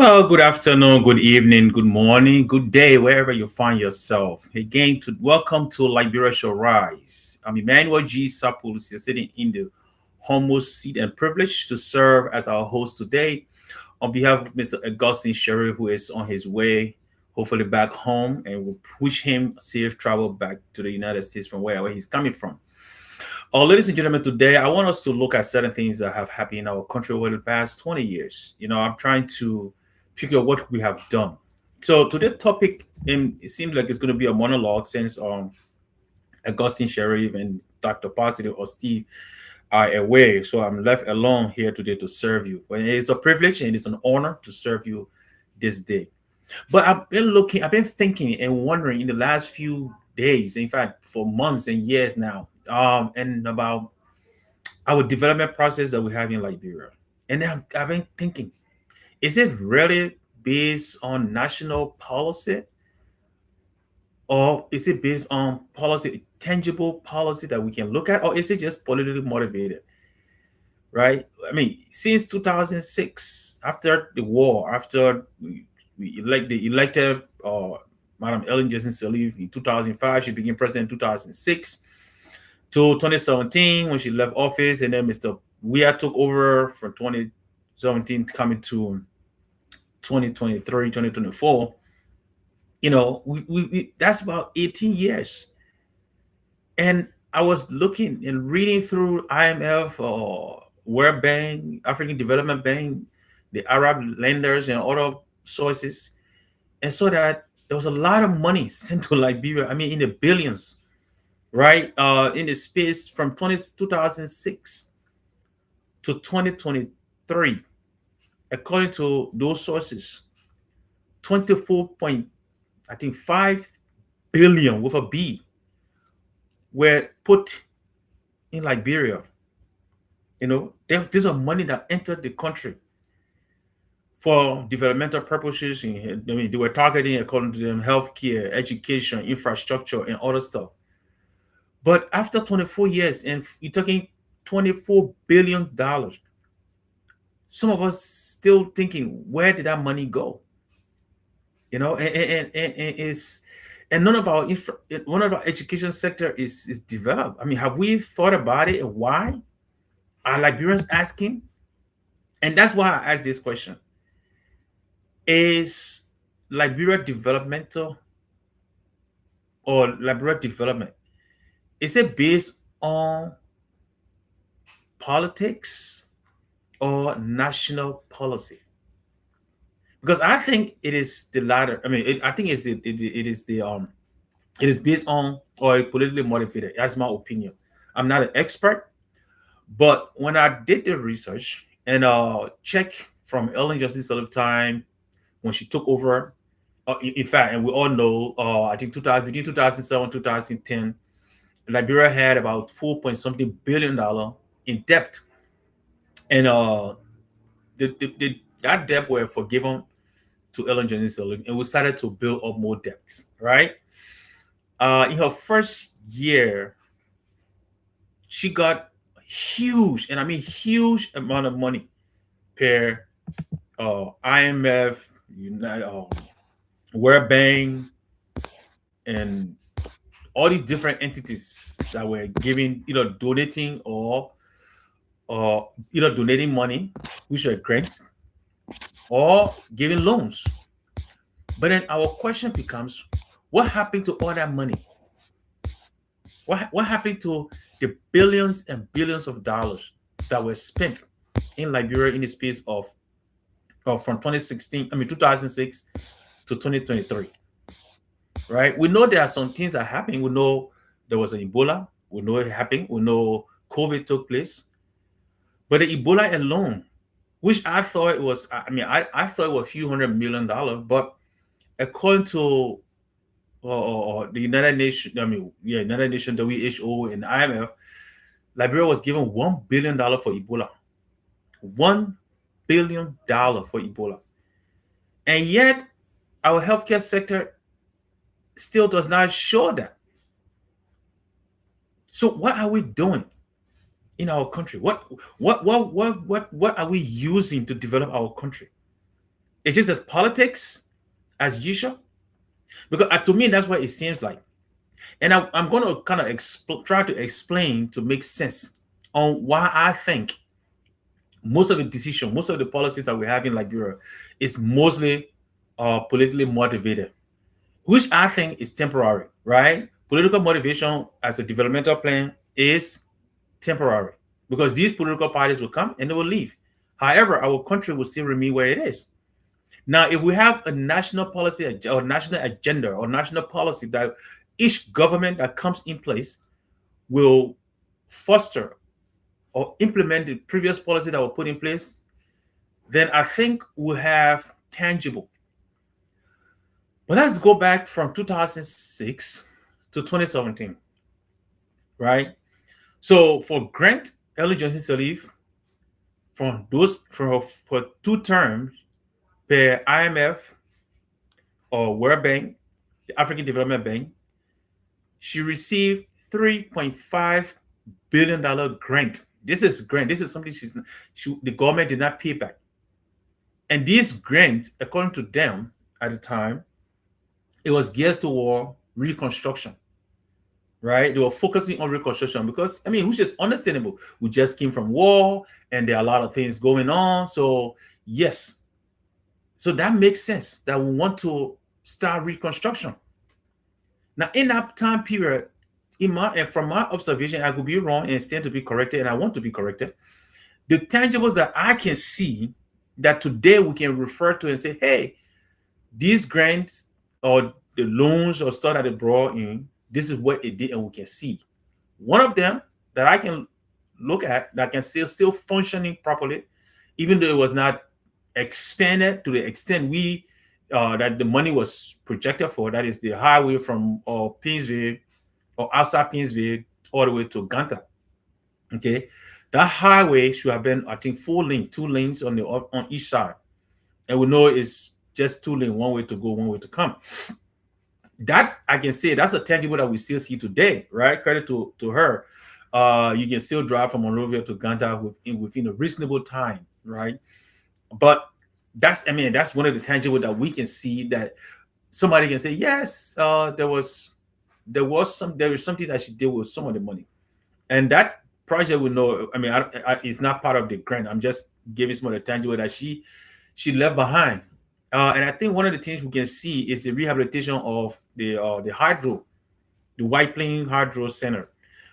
Hello, good afternoon, good evening, good morning, good day, wherever you find yourself. Again, to welcome to Liberia Shall Rise. I'm Emmanuel G. Sapulus, you're sitting in the humble seat and privilege to serve as our host today on behalf of Mr. Augustine Sherry, who is on his way, hopefully back home, and we'll wish him safe travel back to the United States from wherever he's coming from. Ladies and gentlemen, today I want us to look at certain things that have happened in our country over the past 20 years. I'm trying to figure out what we have done. So today's topic, it seems like it's going to be a monologue since Augustine Sharif and Dr. Positive or Steve are away. So I'm left alone here today to serve you. But it's a privilege and it's an honor to serve you this day. But I've been thinking and wondering in the last few days, in fact, for months and years now, and about our development process that we have in Liberia. And I've been thinking, is it really based on national policy, or is it based on policy, tangible policy that we can look at, or is it just politically motivated? Right? I mean, since 2006, after the war, after they elected Madam Ellen Johnson Sirleaf in 2005, she became president in 2006 to 2017 when she left office, and then Mr. Weah took over from 2017 coming to 2023, 2024. That's about 18 years. And I was looking and reading through IMF or World Bank, African Development Bank, the Arab lenders and other sources, and saw that there was a lot of money sent to Liberia. I mean, in the billions, right? In the space from 2006 to 2023, according to those sources, 24 point, I think 5 billion with a B were put in Liberia. These are money that entered the country for developmental purposes. I mean, they were targeting, according to them, healthcare, education, infrastructure, and other stuff. But after 24 years, and you're talking $24 billion, some of us still thinking, where did that money go? And it's and none of our education sector is developed. I mean, have we thought about it and why? Are Liberians asking? And that's why I asked this question. Is Liberia developmental, or Liberia development, is it based on politics or national policy? Because I think it is the latter. I mean, I think it is based on or politically motivated. That's my opinion. I'm not an expert, but when I did the research and check from Ellen Johnson Sirleaf time when she took over, in fact, and we all know, I think 2000, between 2007 2010, Liberia had about 4 point something billion in debt, and that debt were forgiven to Ellen Johnson Sirleaf, and we started to build up more debts. Right? In her first year, she got huge, and I mean huge amount of money per IMF, United, World Bank, and all these different entities that were giving, donating or either donating money, which were grants, or giving loans. But then our question becomes, what happened to all that money? What happened to the billions and billions of dollars that were spent in Liberia in the space of from 2016, I mean 2006 to 2023? Right? We know there are some things that happened. We know there was an Ebola. We know it happened. We know COVID took place. But the Ebola alone, which I thought it was, I thought it was a few $100 million, but according to the United Nations, United Nations, WHO, and IMF, Liberia was given $1 billion for Ebola. $1 billion for Ebola. And yet, our healthcare sector still does not show that. So what are we doing in our country? What are we using to develop our country? It's just as politics as usual. Because to me, that's what it seems like. And I'm going to kind of try to explain to make sense on why I think most of the decision, most of the policies that we have in Liberia is mostly politically motivated, which I think is temporary, right? Political motivation as a developmental plan is temporary because these political parties will come and they will leave. However, our country will still remain where it is. Now, if we have a national policy or national agenda or national policy that each government that comes in place will foster or implement the previous policy that were put in place, then I think we'll have tangible. But let's go back from 2006 to 2017, right? So for Grant Early Johnson Sirleaf, for 2 terms per IMF or World Bank, the African Development Bank, she received $3.5 billion grant. This is grant. This is something the government did not pay back. And this grant, according to them at the time, it was geared toward reconstruction, right? They were focusing on reconstruction because, I mean, which is understandable. We just came from war and there are a lot of things going on. So, yes. So that makes sense that we want to start reconstruction. Now, in that time period, and from my observation, I could be wrong and stand to be corrected, and I want to be corrected. The tangibles that I can see that today we can refer to and say, hey, these grants or the loans or stuff that they brought in, this is what it did, and we can see. One of them that I can look at that can still functioning properly, even though it was not expanded to the extent that the money was projected for. That is the highway from Pinsville or outside Pinsville all the way to Ganta. Okay, that highway should have been, I think, 4 lane, 2 lanes on each side, and we know it's just 2 lane, one way to go, one way to come. That I can say that's a tangible that we still see today, right? Credit to her. You can still drive from Monrovia to Ganta within a reasonable time, right? But that's one of the tangible that we can see that somebody can say, yes, there is something that she did with some of the money, and that project we know. I mean, it's not part of the grant. I'm just giving some of the tangible that she left behind. And I think one of the things we can see is the rehabilitation of the White Plain Hydro Center,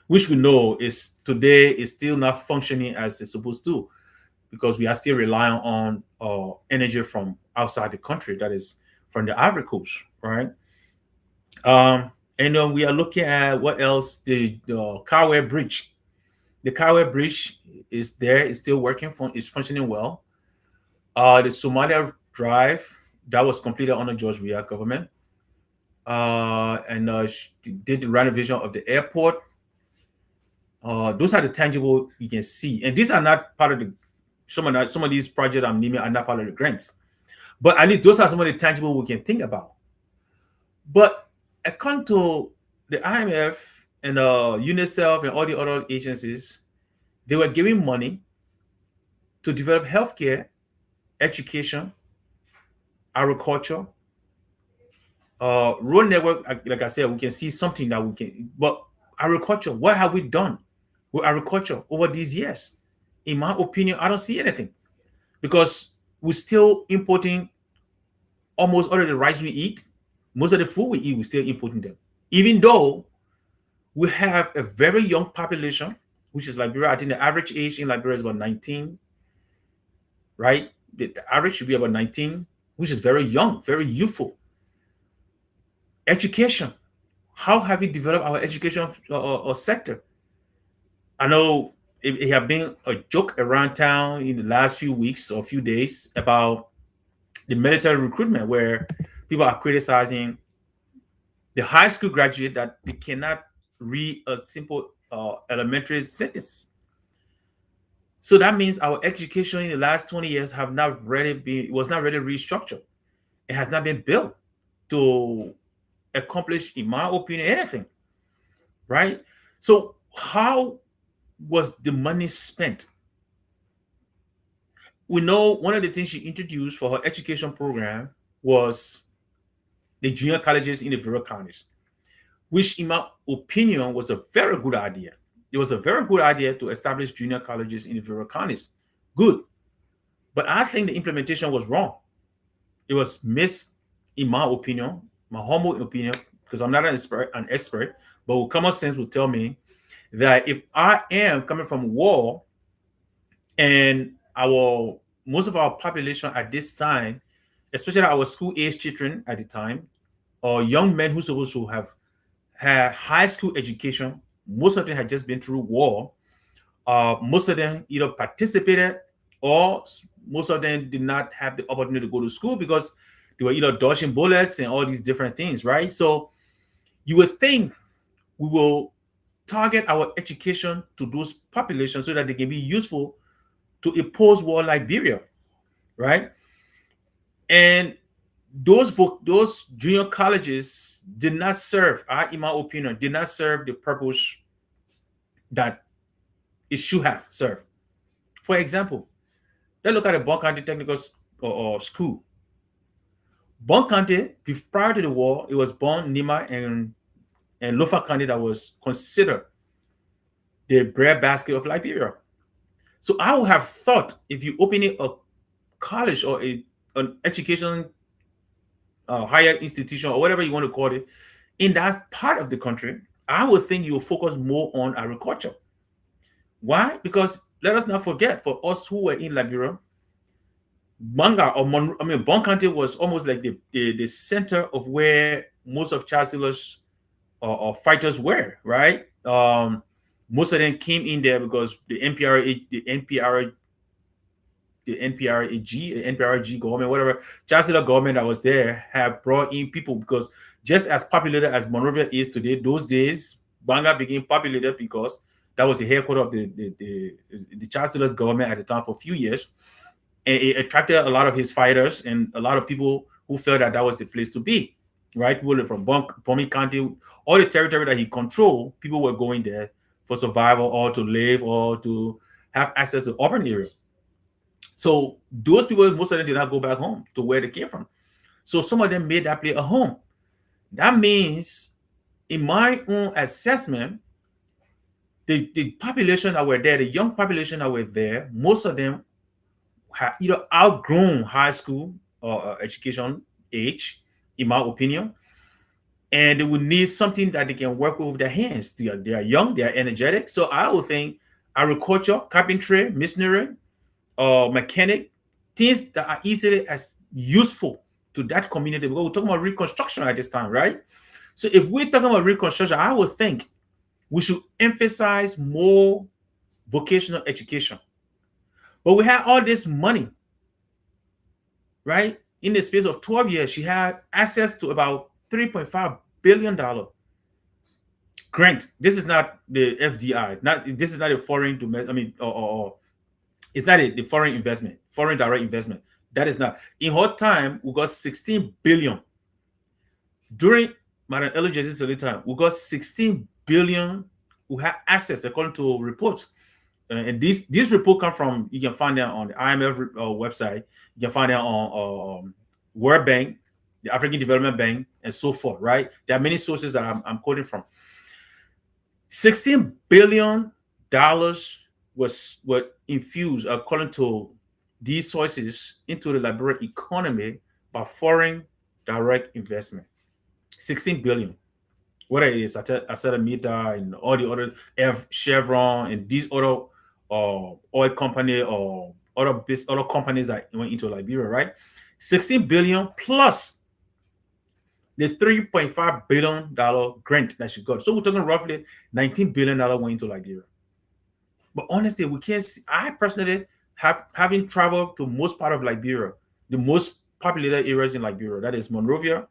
which we know is today is still not functioning as it's supposed to, because we are still relying on energy from outside the country, that is from the Ivory Coast, right? And then we are looking at what else, the Carway Bridge. The Carway Bridge is there, it's still working, it's functioning well. The Somalia Drive, that was completed under George Weah government. And did the renovation of the airport. Those are the tangible you can see, and these are not part of the some of these projects I'm naming are not part of the grants, but at least those are some of the tangible we can think about. But according to the IMF and UNICEF and all the other agencies, they were giving money to develop healthcare, education, agriculture, road network. Like I said, we can see something that we can. But agriculture, what have we done with agriculture over these years? In my opinion, I don't see anything, because we're still importing almost all of the rice we eat. Most of the food we eat, we're still importing them. Even though we have a very young population, which is Liberia. I think the average age in Liberia is about 19, right? The average should be about 19, which is very young, very youthful. Education. How have we developed our education sector? I know it have been a joke around town in the last few weeks or few days about the military recruitment, where people are criticizing the high school graduate that they cannot read a simple elementary sentence. So that means our education in the last 20 years was not really restructured. It has not been built to accomplish, in my opinion, anything. Right? So how was the money spent? We know one of the things she introduced for her education program was the junior colleges in the various counties, which, in my opinion, was a very good idea. It was a very good idea to establish junior colleges in the various counties. Good. But I think the implementation was wrong. It was missed, in my opinion, my humble opinion, because I'm not an expert, but with common sense will tell me that if I am coming from war and our most of our population at this time, especially our school age children at the time, or young men who supposed to have had high school education, most of them had just been through war. Most of them either participated or most of them did not have the opportunity to go to school because they were either dodging bullets and all these different things, right? So you would think we will target our education to those populations so that they can be useful to a post-war Liberia, right? And those junior colleges did not serve, in my opinion, did not serve the purpose that it should have served. For example, let's look at the Bon County Technical School. Bon County, prior to the war, it was Bon, Nima, and Lofa County that was considered the breadbasket of Liberia. So I would have thought if you open a college or an education higher institution or whatever you want to call it in that part of the country, I would think you will focus more on agriculture. Why? Because let us not forget, for us who were in Liberia, Bon County was almost like the center of where most of Chancellor's fighters were, right? Most of them came in there because the NPRAG government, whatever Chancellor government that was there, have brought in people because just as populated as Monrovia is today, those days Banga became populated because that was the headquarters of the Chancellor's government at the time for a few years, and it attracted a lot of his fighters and a lot of people who felt that that was the place to be. Right, people from Bomi County, all the territory that he controlled, people were going there for survival or to live or to have access to urban area. So those people, most of them did not go back home to where they came from. So some of them made that place a home. That means, in my own assessment, the population that were there, the young population that were there, most of them had either outgrown high school or education age, in my opinion, and they would need something that they can work with their hands. They are young, they are energetic. So I would think agriculture, carpentry, masonry, mechanic, things that are easily as useful to that community. Because we're talking about reconstruction at this time, right? So if we're talking about reconstruction, I would think we should emphasize more vocational education. But we had all this money, right? In the space of 12 years, she had access to about $3.5 billion grant. This is not the FDI. This is not a foreign domestic. I mean, or it's not the foreign investment, foreign direct investment. That is not. In her time, we got 16 billion. During Madam Elijah's time, we got 16 billion who had access according to reports. And this report come from, you can find it on the IMF website. You can find it on World Bank, the African Development Bank, and so forth, right? There are many sources that I'm quoting from. $16 billion was infused, according to these sources, into the Liberian economy by foreign direct investment. 16 billion. Whether it is ArcelorMittal and all the other Chevron and these other oil company or other companies that went into Liberia, right? 16 billion plus the $3.5 billion grant that she got. So we're talking roughly $19 billion went into Liberia. But honestly, we can't see, I personally having traveled to most part of Liberia, the most populated areas in Liberia, that is Monrovia,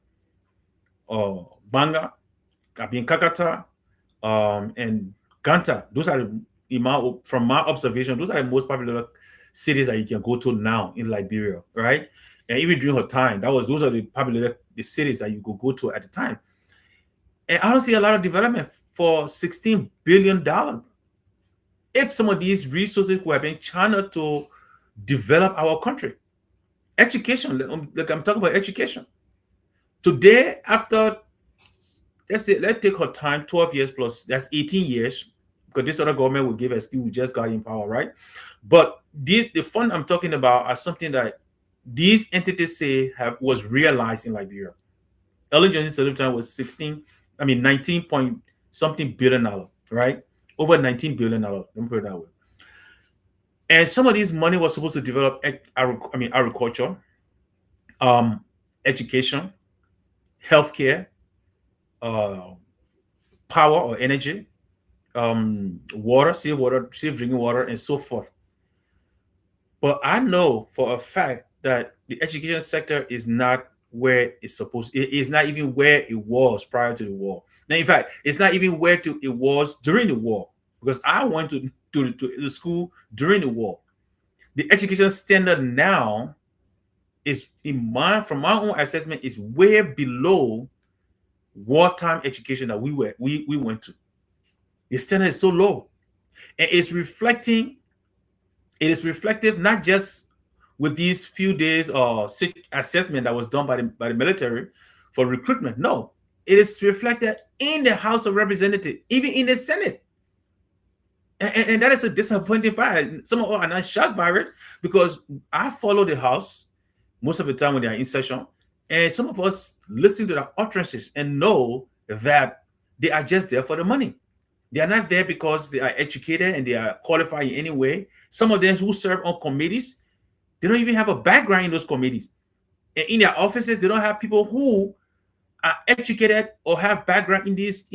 Banga, Kakata, and Ganta. Those are, from my observation, those are the most popular cities that you can go to now in Liberia, right? And even during her time, those are the cities that you could go to at the time. And I don't see a lot of development for $16 billion. If some of these resources were being channeled to develop our country. Education, like I'm talking about education. Today, after let's take her time, 12 years plus, that's 18 years, because this other government will give us, we just got in power, right? But the fund I'm talking about are something that these entities say have was realized in Liberia. Ellen Johnson's lifetime was 19 point something billion dollar, right? Over 19 billion dollar. Let me put it that way. And some of these money was supposed to develop, agriculture, um, education, healthcare, uh, power or energy, water, safe drinking water, and so forth. But I know for a fact that the education sector is not where it's supposed. It is not even where it was prior to the war. Now, in fact, it's not even where it was during the war. Because I went to the school during the war. The education standard now is from my own assessment, is way below wartime education that we went to. The standard is so low, and it is reflective not just with these few days or assessment that was done by the military for recruitment. No, it is reflected in the House of Representatives, even in the Senate. And that is a disappointing part. Some of us are not shocked by it because I follow the House most of the time when they are in session, and some of us listen to the utterances and know that they are just there for the money. They are not there because they are educated and they are qualified in any way. Some of them who serve on committees, they don't even have a background in those committees. And in their offices, they don't have people who are educated or have background these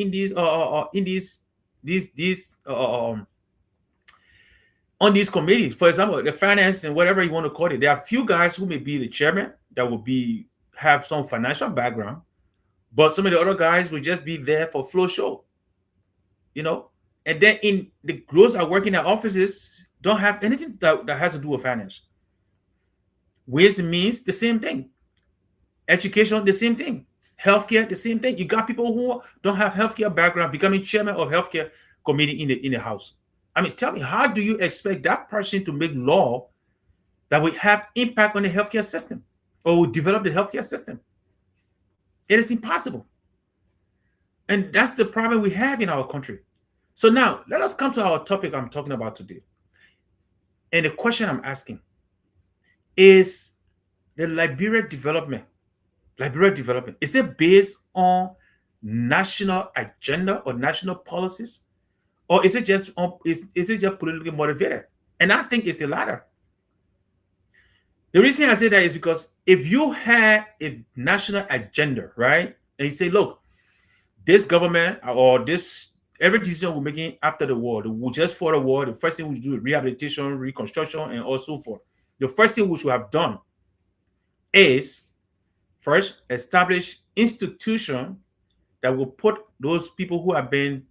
on these committees. For example, the finance and whatever you want to call it. There are few guys who may be the chairman that will have some financial background, but some of the other guys will just be there for flow show, you know. And then in the those that work in their offices don't have anything that has to do with finance. Ways and means, the same thing. Education, the same thing. Healthcare, the same thing. You got people who don't have healthcare background becoming chairman of healthcare committee in the house. I mean, tell me, how do you expect that person to make law that will have impact on the healthcare system or will develop the healthcare system? It is impossible. And that's the problem we have in our country. So now let us come to our topic I'm talking about today. And the question I'm asking is, the Liberia development, is it based on national agenda or national policies? Or is it just politically motivated? And I think it's the latter. The reason I say that is because if you had a national agenda, right, and you say, look, this government or this every decision we're making after the war, just for the war, the first thing we do is rehabilitation, reconstruction, and also forth. The first thing we should have done is first establish institution that will put those people who have been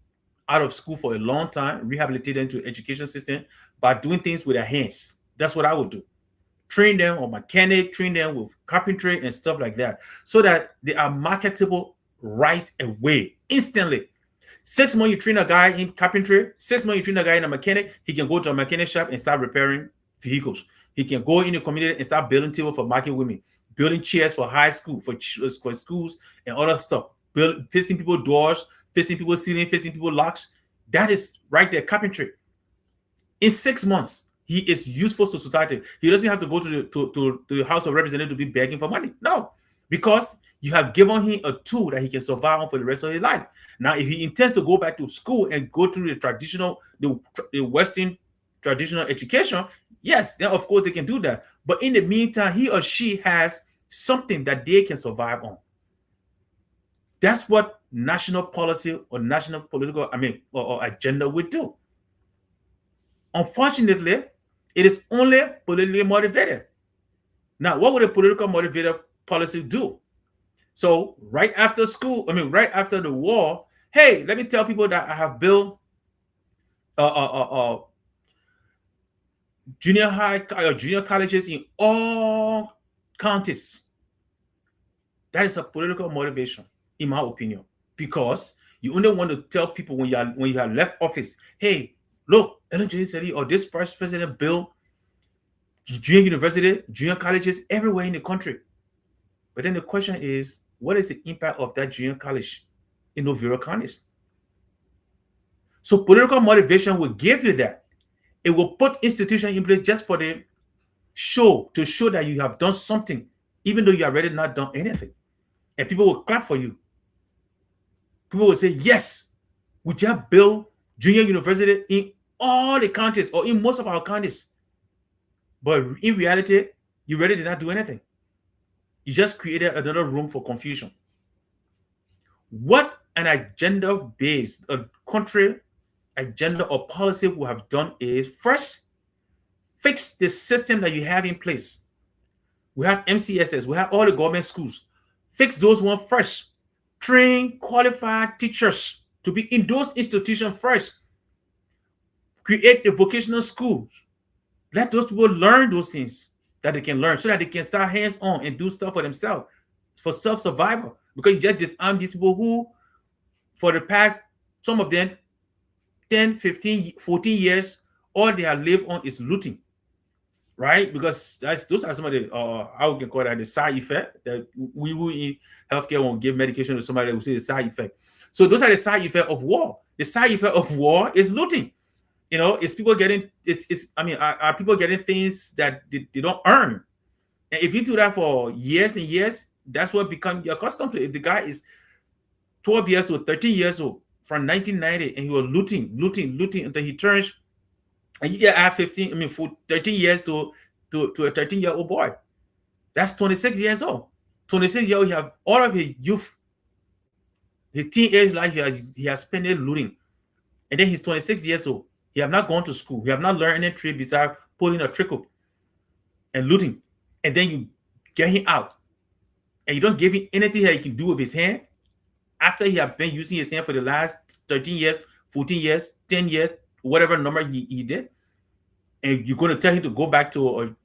out of school for a long time, rehabilitate them to education system by doing things with their hands. That's what I would do. Train them on mechanic, train them with carpentry and stuff like that, so that they are marketable right away, instantly. 6 months you train a guy in carpentry, 6 months you train a guy in a mechanic, he can go to a mechanic shop and start repairing vehicles. He can go in the community and start building tables for market women, building chairs for high school, for schools and other stuff, fixing people doors, fixing people ceiling, fixing people locks. That is right there, carpentry. In 6 months, he is useful to society. He doesn't have to go to the House of Representatives to be begging for money. No, because you have given him a tool that he can survive on for the rest of his life. Now, if he intends to go back to school and go through the Western traditional education, yes, then of course they can do that. But in the meantime, he or she has something that they can survive on. That's what national policy or national political, or agenda would do. Unfortunately, it is only politically motivated. Now, what would a political motivated policy do? So, right after right after the war, hey, let me tell people that I have built junior high or junior colleges in all counties. That is a political motivation, in my opinion, because you only want to tell people when you have left office, hey, look, Ellen Johnson or this president built junior university, junior colleges everywhere in the country. But then the question is, what is the impact of that junior college in those various counties? So political motivation will give you that. It will put institutions in place just for the show, to show that you have done something, even though you have already not done anything. And people will clap for you. People will say, yes, we just built junior university in all the counties or in most of our counties. But in reality, you really did not do anything. You just created another room for confusion. What an agenda-based, a country agenda or policy we have done is first, fix the system that you have in place. We have MCSS, we have all the government schools. Fix those ones first. Train qualified teachers to be in those institutions first. Create the vocational schools. Let those people learn those things that they can learn so that they can start hands-on and do stuff for themselves, for self-survival. Because you just disarm these people who, for the past, some of them, 10, 15, 14 years, all they have lived on is looting. Right? Because those are some of the how we can call that, the side effect that we will in healthcare won't give medication to somebody that will say the side effect. So those are the side effect of war. The side effect of war is looting. It's people getting are people getting things that they don't earn. And if you do that for years and years, that's what become you're accustomed to. If the guy is 12 years old, 13 years old from 1990 and he was looting until he turns, and you get add 13 years to a 13-year-old boy. That's 26 years old. 26 years old, he have all of his youth, his teenage life, he has spent it looting. And then he's 26 years old. He have not gone to school. He have not learned any trade besides pulling a trickle and looting. And then you get him out. And you don't give him anything that he can do with his hand. After he have been using his hand for the last 13 years, 14 years, 10 years, whatever number he did, and you're going to tell him to go back to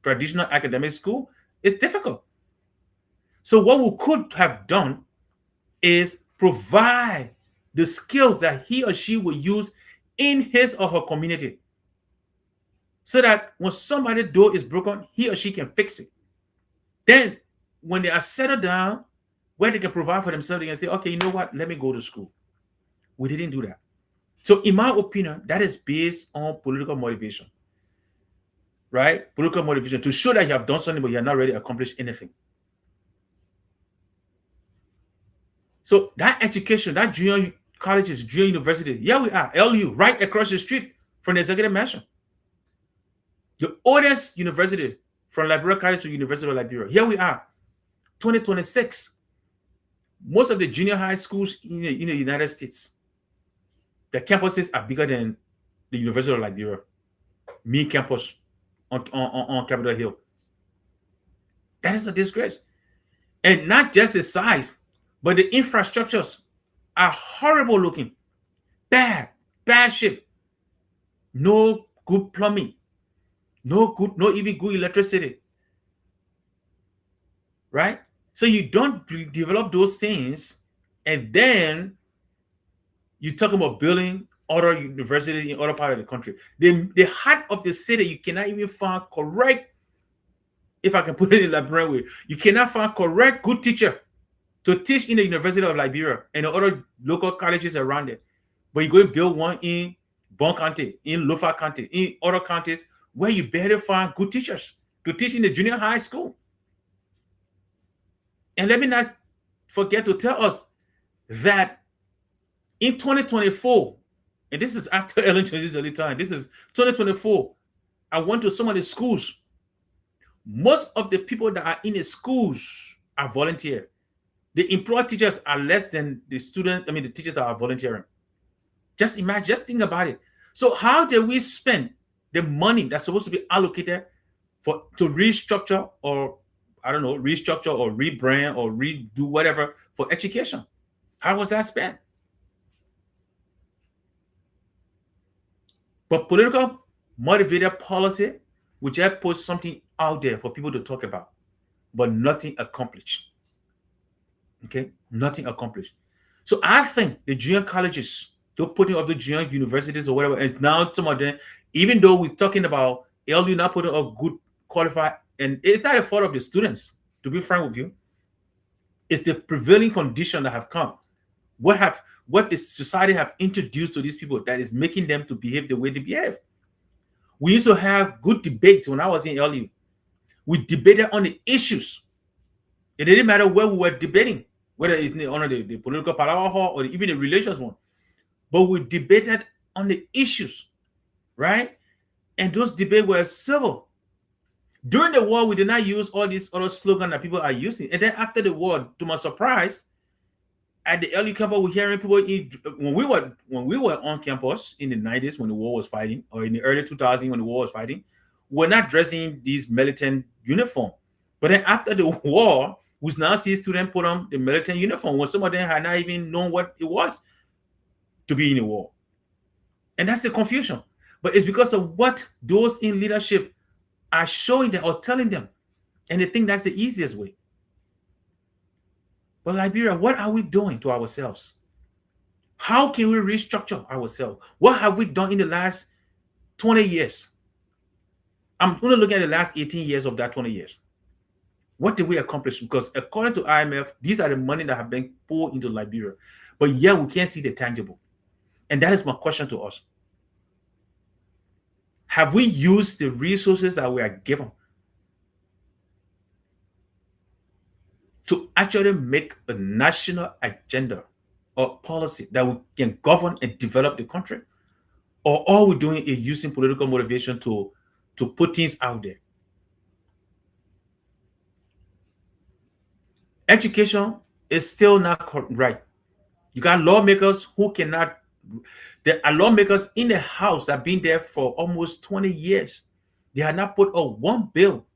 traditional academic school, it's difficult. So what we could have done is provide the skills that he or she will use in his or her community, so that when somebody's door is broken, he or she can fix it. Then when they are settled down, where they can provide for themselves, they can say, okay, you know what, let me go to school. We didn't do that. So in my opinion, that is based on political motivation, right? Political motivation to show that you have done something, but you have not really accomplished anything. So that education, that junior colleges, junior university, here we are, LU, right across the street from the executive mansion. The oldest university from Liberia College to University of Liberia. Here we are, 2026. Most of the junior high schools in the United States, the campuses are bigger than the University of Liberia, main campus on Capitol Hill. That is a disgrace. And not just the size, but the infrastructures are horrible looking. Bad shape. No good plumbing. No even good electricity. Right? So you don't develop those things, and then you talk about building other universities in other part of the country. The heart of the city, you cannot even find correct, if I can put it in Liberian way, you cannot find correct good teacher to teach in the University of Liberia and the other local colleges around it. But you go and build one in Bon County, in Lofa County, in other counties where you better find good teachers to teach in the junior high school. And let me not forget to tell us that in 2024, and this is after Ellen Jones' early time, this is 2024, I went to some of the schools. Most of the people that are in the schools are volunteer. The employed teachers are less than the students, the teachers that are volunteering. Just imagine, just think about it. So how do we spend the money that's supposed to be allocated to restructure or rebrand or redo whatever for education? How was that spent? But political motivated policy, we just put something out there for people to talk about, but nothing accomplished. Okay, nothing accomplished. So I think the junior colleges, the putting of the junior universities or whatever, and now some of them, even though we're talking about LU not putting a good qualified, and it's not a fault of the students. To be frank with you, it's the prevailing condition that have come. What the society have introduced to these people that is making them to behave the way they behave. We used to have good debates when I was in LU. We debated on the issues. It didn't matter where we were debating, whether it's on the political power or even the religious one. But we debated on the issues, right? And those debates were civil. During the war, we did not use all these other slogans that people are using. And then after the war, to my surprise, at the early campus, we're hearing people when we were on campus in the 90s when the war was fighting, or in the early 2000s when the war was fighting, we're not dressing these militant uniform. But then after the war, we now see students put on the militant uniform when some of them had not even known what it was to be in a war. And that's the confusion. But it's because of what those in leadership are showing them or telling them. And they think that's the easiest way. But Liberia, what are we doing to ourselves? How can we restructure ourselves? What have we done in the last 20 years? I'm going to look at the last 18 years of that 20 years. What did we accomplish? Because according to IMF, these are the money that have been poured into Liberia. But yeah, we can't see the tangible. And that is my question to us. Have we used the resources that we are given to actually make a national agenda or policy that we can govern and develop the country? Or all we're doing is using political motivation to put things out there? Education is still not right. You got lawmakers who cannot. There are lawmakers in the House that have been there for almost 20 years. They have not put up one bill.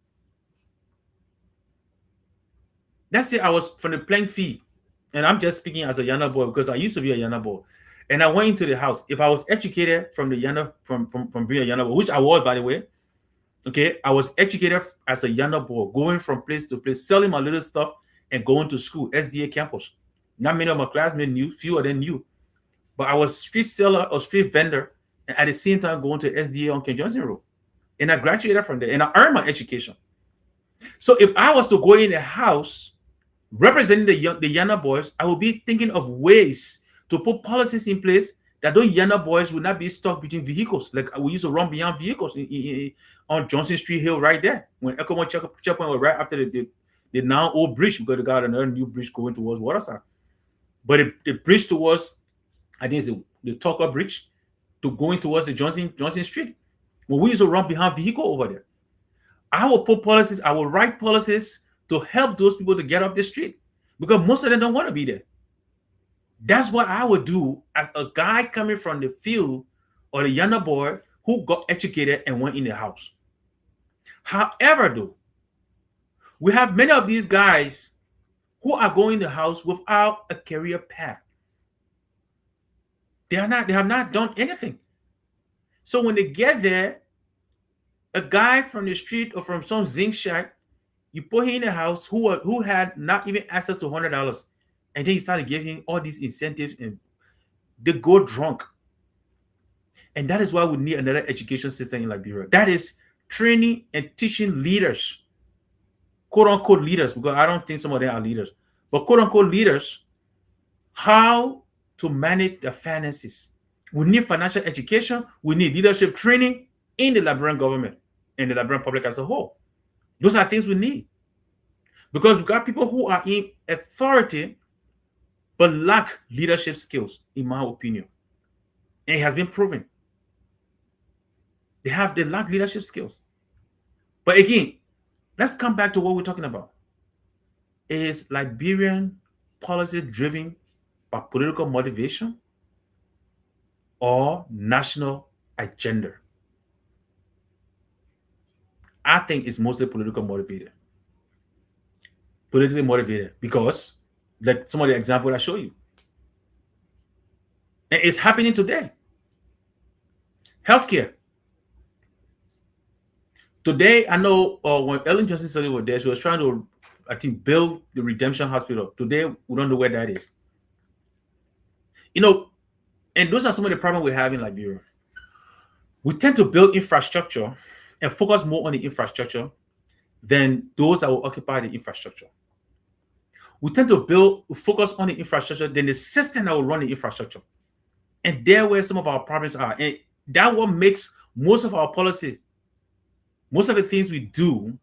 That's it. I was from the playing field, and I'm just speaking as a Yana boy because I used to be a Yana boy, and I went into the House. If I was educated from the Yana from being a Yana boy, which I was by the way, okay, I was educated as a Yana boy, going from place to place, selling my little stuff and going to school, SDA campus. Not many of my classmates knew, few of them knew. But I was street seller or street vendor, and at the same time going to SDA on Ken Johnson Road. And I graduated from there, and I earned my education. So if I was to go in the House representing the Yana boys, I would be thinking of ways to put policies in place that those Yana boys would not be stuck between vehicles. Like we used to run behind vehicles on Johnson Street Hill right there. When Ecomont checkpoint was right after the now old bridge, because they got another new bridge going towards Waterside. But the bridge towards, I think it's the Tucker Bridge, to going towards the Johnson Street. When we used to run behind vehicle over there, I will put policies, I will write policies to help those people to get off the street because most of them don't want to be there. That's what I would do as a guy coming from the field or the younger boy who got educated and went in the House. However, though, we have many of these guys who are going in the House without a career path. They have not done anything. So when they get there, a guy from the street or from some zinc shack, you put him in the House who had not even access to $100, and then you started giving all these incentives, and they go drunk. And that is why we need another education system in Liberia. That is training and teaching leaders, quote unquote leaders, because I don't think some of them are leaders, but quote unquote leaders, how to manage the finances. We need financial education. We need leadership training in the Liberian government and the Liberian public as a whole. Those are things we need. Because we got people who are in authority but lack leadership skills, in my opinion. And it has been proven. They lack leadership skills. But again, let's come back to what we're talking about. Is Liberian policy driven by political motivation or national agenda? I think it's mostly politically motivated. Politically motivated because, like some of the examples I show you, and it's happening today. Healthcare. Today, I know when Ellen Johnson Sirleaf was there, she was trying to, I think, build the Redemption Hospital. Today, we don't know where that is. And those are some of the problems we have in Liberia. We tend to build infrastructure and focus more on the infrastructure than those that will occupy the infrastructure. We tend to focus on the infrastructure than the system that will run the infrastructure. And there where some of our problems are. And that what makes most of our policy, most of the things we do,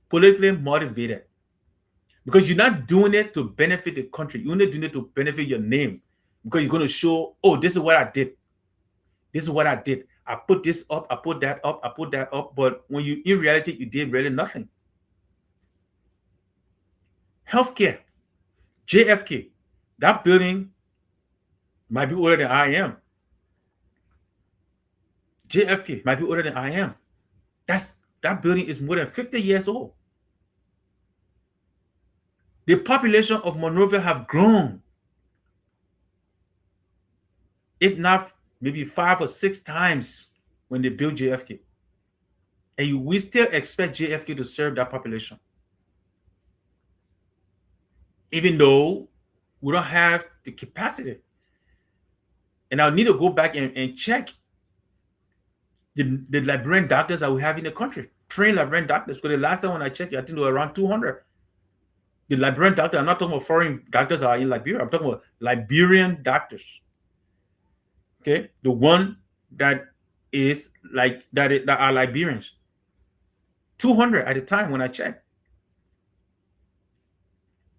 politically motivated. Because you're not doing it to benefit the country. You're only doing it to benefit your name. Because you're going to show, oh, this is what I did. This is what I did. I put this up, I put that up, I put that up. But when you in reality, you did really nothing. Healthcare, JFK, that building might be older than I am. JFK might be older than I am. That building is more than 50 years old. The population of Monrovia have grown, if not maybe 5 or 6 times when they built JFK. And we still expect JFK to serve that population. Even though we don't have the capacity. And I'll need to go back and check the Liberian doctors that we have in the country. Trained Liberian doctors. Because the last time when I checked, I think there were around 200. The Liberian doctor, I'm not talking about foreign doctors that are in Liberia. I'm talking about Liberian doctors. Okay? The one that is like, that are Liberians. 200 at the time when I checked.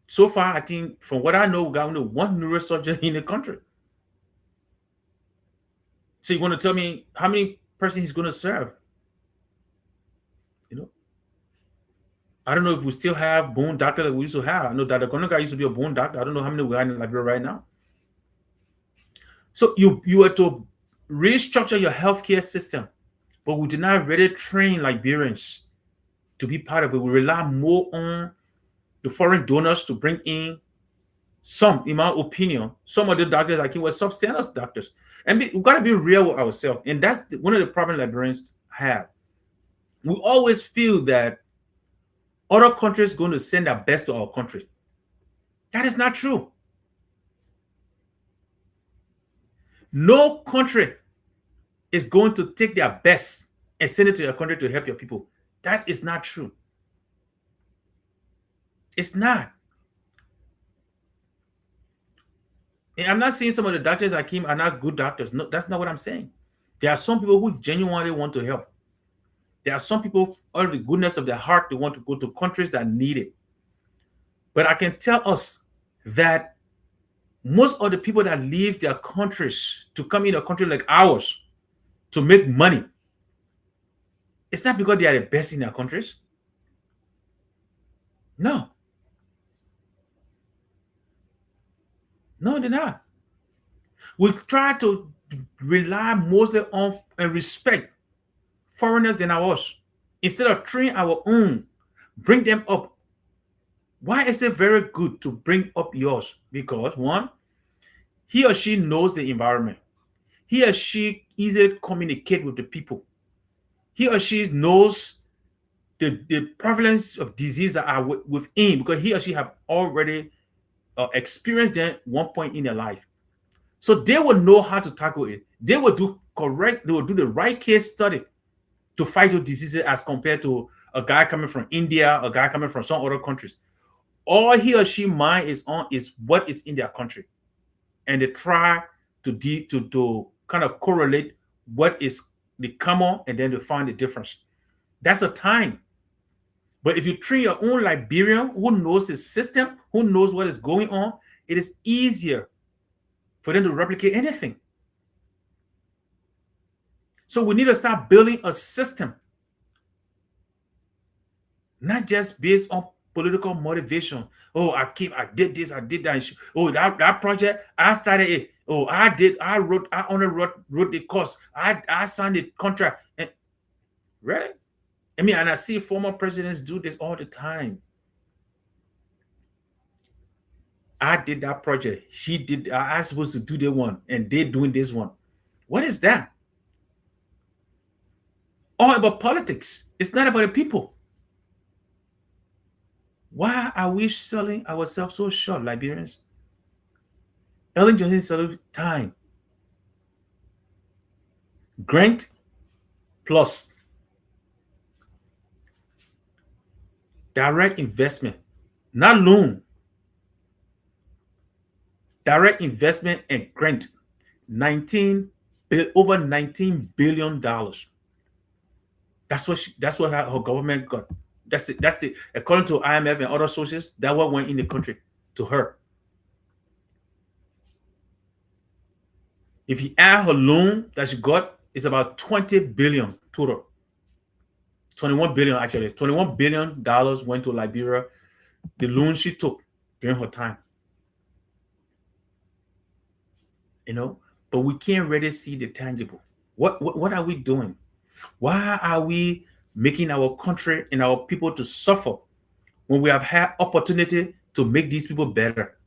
So far, I think, from what I know, we got only one neurosurgeon in the country. So you want to tell me how many persons he's going to serve? You know, I don't know if we still have bone doctor that we used to have. I know that the guy used to be a bone doctor. I don't know how many we have in Liberia right now. So you are to restructure your healthcare system, but we did not really train Liberians to be part of it. We rely more on the foreign donors to bring in some, in my opinion, some of the doctors I think were substandard doctors. And we got to be real with ourselves. And that's one of the problems Liberians have. We always feel that other countries going to send their best to our country. That is not true. No country is going to take their best and send it to your country to help your people. That is not true. It's not. And I'm not saying some of the doctors that came are not good doctors. No, that's not what I'm saying. There are some people who genuinely want to help. There are some people, out of the goodness of their heart, they want to go to countries that need it. But I can tell us that most of the people that leave their countries to come in a country like ours to make money, it's not because they are the best in their countries. No. No, they're not. We try to rely mostly on and respect foreigners than ours instead of training our own, bring them up. Why is it very good to bring up yours? Because one, he or she knows the environment. He or she easily communicate with the people. He or she knows the prevalence of disease that are within, because he or she have already experienced them at one point in their life. So they will know how to tackle it. They will do the right case study to fight those diseases as compared to a guy coming from India, a guy coming from some other countries. All he or she mind is on is what is in their country. And they try to kind of correlate what is the common and then to find the difference. That's a time. But if you train your own Liberian who knows the system, who knows what is going on, it is easier for them to replicate anything. So we need to start building a system, not just based on political motivation. Oh, I did this, I did that. Oh, that project, I started it. Oh, I only wrote the cost. I signed the contract. And really? I mean, and I see former presidents do this all the time. I did that project. She did. I supposed to do the one, and they're doing this one. What is that? All about politics. It's not about the people. Why are we selling ourselves so short, Liberians? Ellen Johnson said time. Grant plus Direct investment, not loan, direct investment and grant, 19 billion dollars. That's what her government got. That's it. According to IMF and other sources, that what went in the country to her. If you add her loan that she got, it's about 20 billion total. 21 billion actually. 21 billion dollars went to Liberia. The loan she took during her time. You know, but we can't really see the tangible. What are we doing? Why are we making our country and our people to suffer when we have had opportunity to make these people better?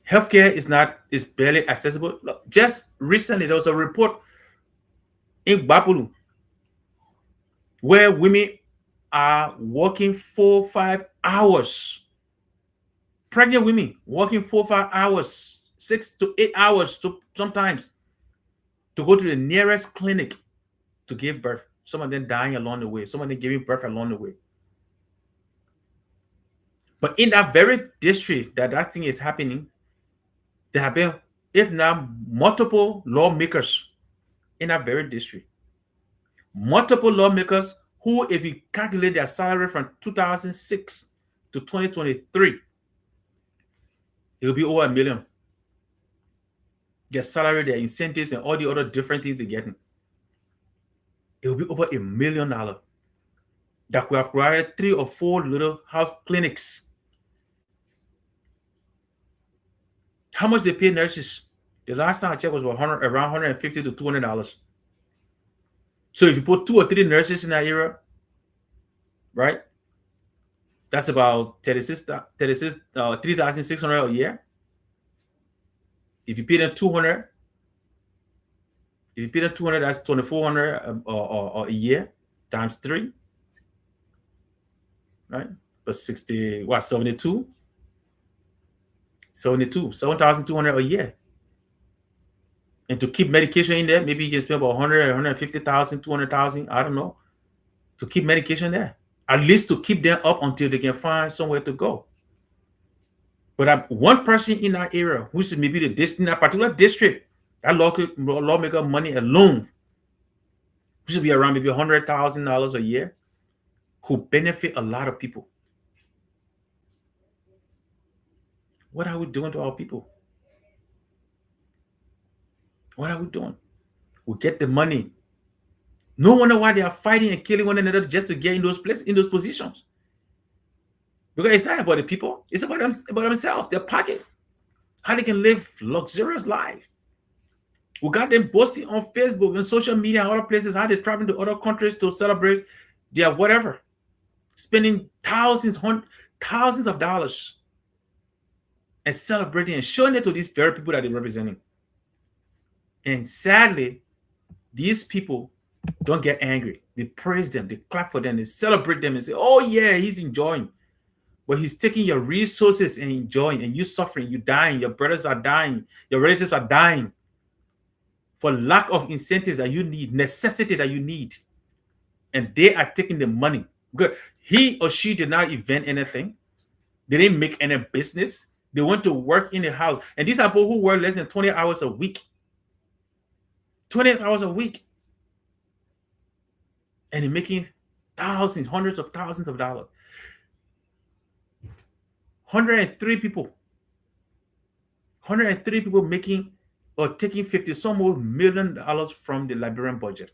Healthcare is barely accessible. Look, just recently there was a report in Bapulu where women are working 4 5 hours. Pregnant women working 4 5 hours, 6 to 8 hours to sometimes to go to the nearest clinic to give birth. Some of them dying along the way. Some of them giving birth along the way. But in that very district that thing is happening, there have been, if not multiple lawmakers in that very district. Multiple lawmakers who, if you calculate their salary from 2006 to 2023, it will be over 1 million. Their salary, their incentives, and all the other different things they're getting. It will be over $1 million that could have provided 3 or 4 little house clinics. How much they pay nurses? The last time I checked was around $150 to $200. So if you put 2 or 3 nurses in that area, right? That's about 3,600 a year. If you pay them 200, that's 2,400 a year times 3, right? But 60, what, 72? 7,200 a year. And to keep medication in there, maybe you can spend about 100, 150,000, 200,000, I don't know, to keep medication there. At least to keep them up until they can find somewhere to go. But one person in that area, which is maybe in that particular district, that lawmaker money alone, which should be around maybe $100,000 a year, could benefit a lot of people. What are we doing to our people? What are we doing? We get the money. No wonder why they are fighting and killing one another just to get in those places, in those positions. Because it's not about the people, it's about themselves, their pocket, how they can live luxurious life. We got them posting on Facebook and social media and other places how they're traveling to other countries to celebrate their whatever, spending thousands of dollars and celebrating and showing it to these very people that they're representing. And sadly, these people don't get angry. They praise them, they clap for them, they celebrate them and say, oh yeah, he's enjoying. But he's taking your resources and enjoying, and you suffering, you dying, your brothers are dying, your relatives are dying for lack of incentives that you need, necessity that you need. And they are taking the money. Good. He or she did not invent anything. They didn't make any business. They went to work in the house. And these are people who work less than 20 hours a week. 20 hours a week. And they're making thousands, hundreds of thousands of dollars. 103 people making or taking 50 some more $1 million from the Liberian budget.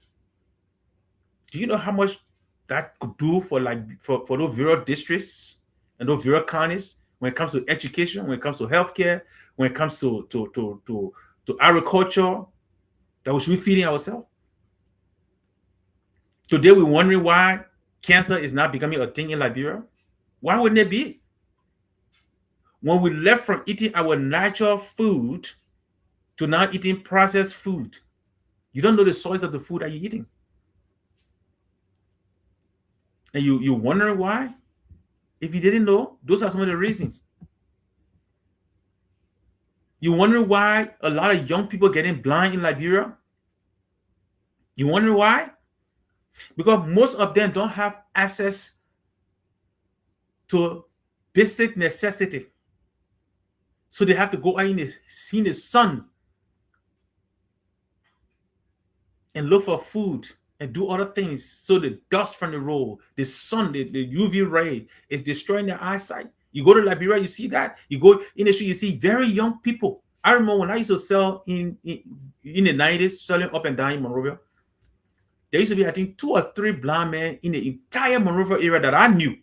Do you know how much that could do for those rural districts and those rural counties when it comes to education, when it comes to healthcare, when it comes to agriculture that we should be feeding ourselves? Today we're wondering why cancer is not becoming a thing in Liberia. Why wouldn't it be? When we left from eating our natural food to now eating processed food, you don't know the source of the food that you're eating. And you wonder why? If you didn't know, those are some of the reasons. You wonder why a lot of young people getting blind in Liberia? You wonder why? because most of them don't have access to basic necessity. So they have to go out in the sun and look for food and do other things. So the dust from the road, the sun, the UV ray is destroying their eyesight. You go to Liberia, you see that. You go in the street, you see very young people. I remember when I used to sell in the 90s, selling up and down in Monrovia. There used to be, I think, two or three blind men in the entire Monrovia area that I knew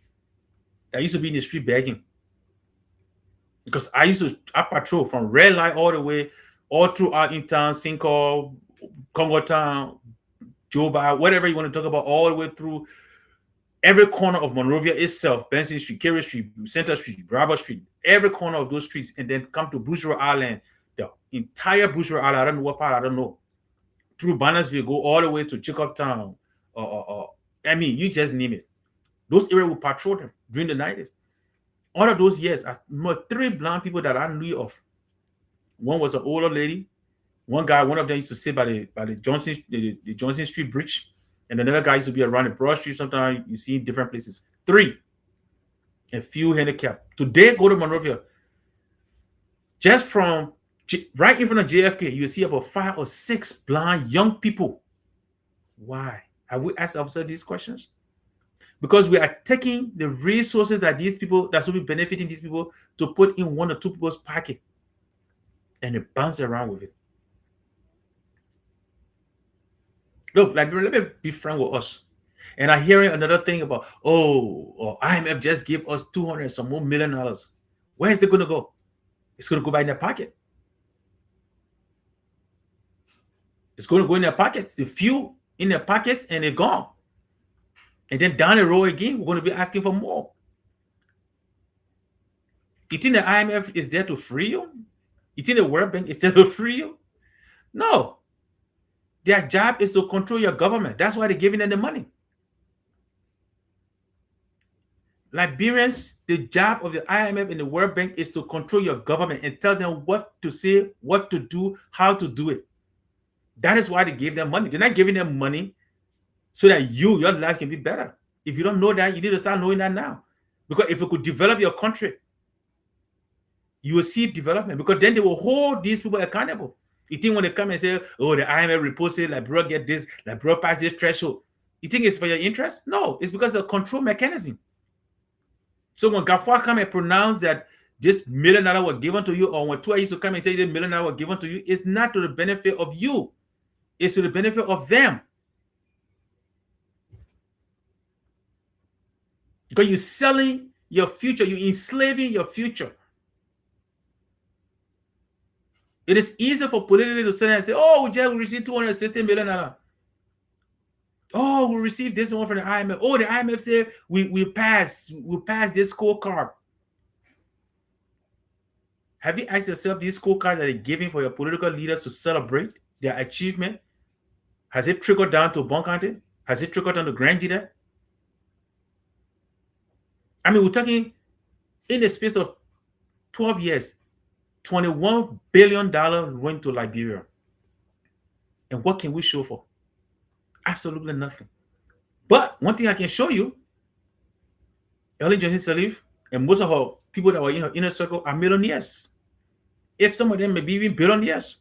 that used to be in the street begging. Because I patrol from red light all the way, all throughout in town, Sinko, Congo Town, Joba, whatever you want to talk about, all the way through every corner of Monrovia itself, Benson Street, Kerry Street, Center Street, Bravo Street, every corner of those streets, and then come to Bushra Island, the entire Bushra Island, I don't know what part, I don't know, through Bannersville, go all the way to Jacob Town, I mean, you just name it. Those areas will patrol them during the 90s. All of those years, I remember three blind people that I knew of. One was an older lady. One guy, one of them used to sit by the Johnson Street Bridge, and another guy used to be around the Broad Street. Sometimes you see in different places. Three, a few handicapped. Today, go to Monrovia. Just from right in front of JFK, you see about 5 or 6 blind young people. Why? Have we asked ourselves these questions? Because we are taking the resources that these people that should be benefiting these people to put in one or two people's pocket, and they bounce around with it. Look, like, let me be frank with us. And I'm hearing another thing about, IMF just gave us 200 some more $1 million. Where is it going to go? It's going to go back in their pocket. It's going to go in their pockets. The few in their pockets, and they're gone. And then down the road again, we're going to be asking for more. You think the IMF is there to free you? You think the World Bank is there to free you? No. Their job is to control your government. That's why they're giving them the money. Liberians, the job of the IMF and the World Bank is to control your government and tell them what to say, what to do, how to do it. That is why they gave them money. They're not giving them money so that your life can be better. If you don't know that, you need to start knowing that now. Because if you could develop your country, you will see development, because then they will hold these people accountable. You think when they come and say, the IMF report says Liberia get this, Liberia pass this threshold, you think it's for your interest? No, it's because of a control mechanism. So when Gafwa come and pronounce that this $1 million was given to you, or when Tua used to come and tell you the $1 million was given to you, it's not to the benefit of you. It's to the benefit of them. Because you're selling your future, you're enslaving your future. It is easy for politically to sit and say, we just received $260 million. We received this one from the IMF. The IMF said we passed this scorecard. Have you asked yourself these scorecards that they're giving for your political leaders to celebrate their achievement? Has it trickled down to Bon-County? Has it trickled down to Grand Gita? I mean, we're talking in the space of 12 years, $21 billion went to Liberia. And what can we show for? Absolutely nothing. But one thing I can show you, Ellen Johnson Sirleaf and most of her people that were in her inner circle are millionaires. If some of them may be even billionaires,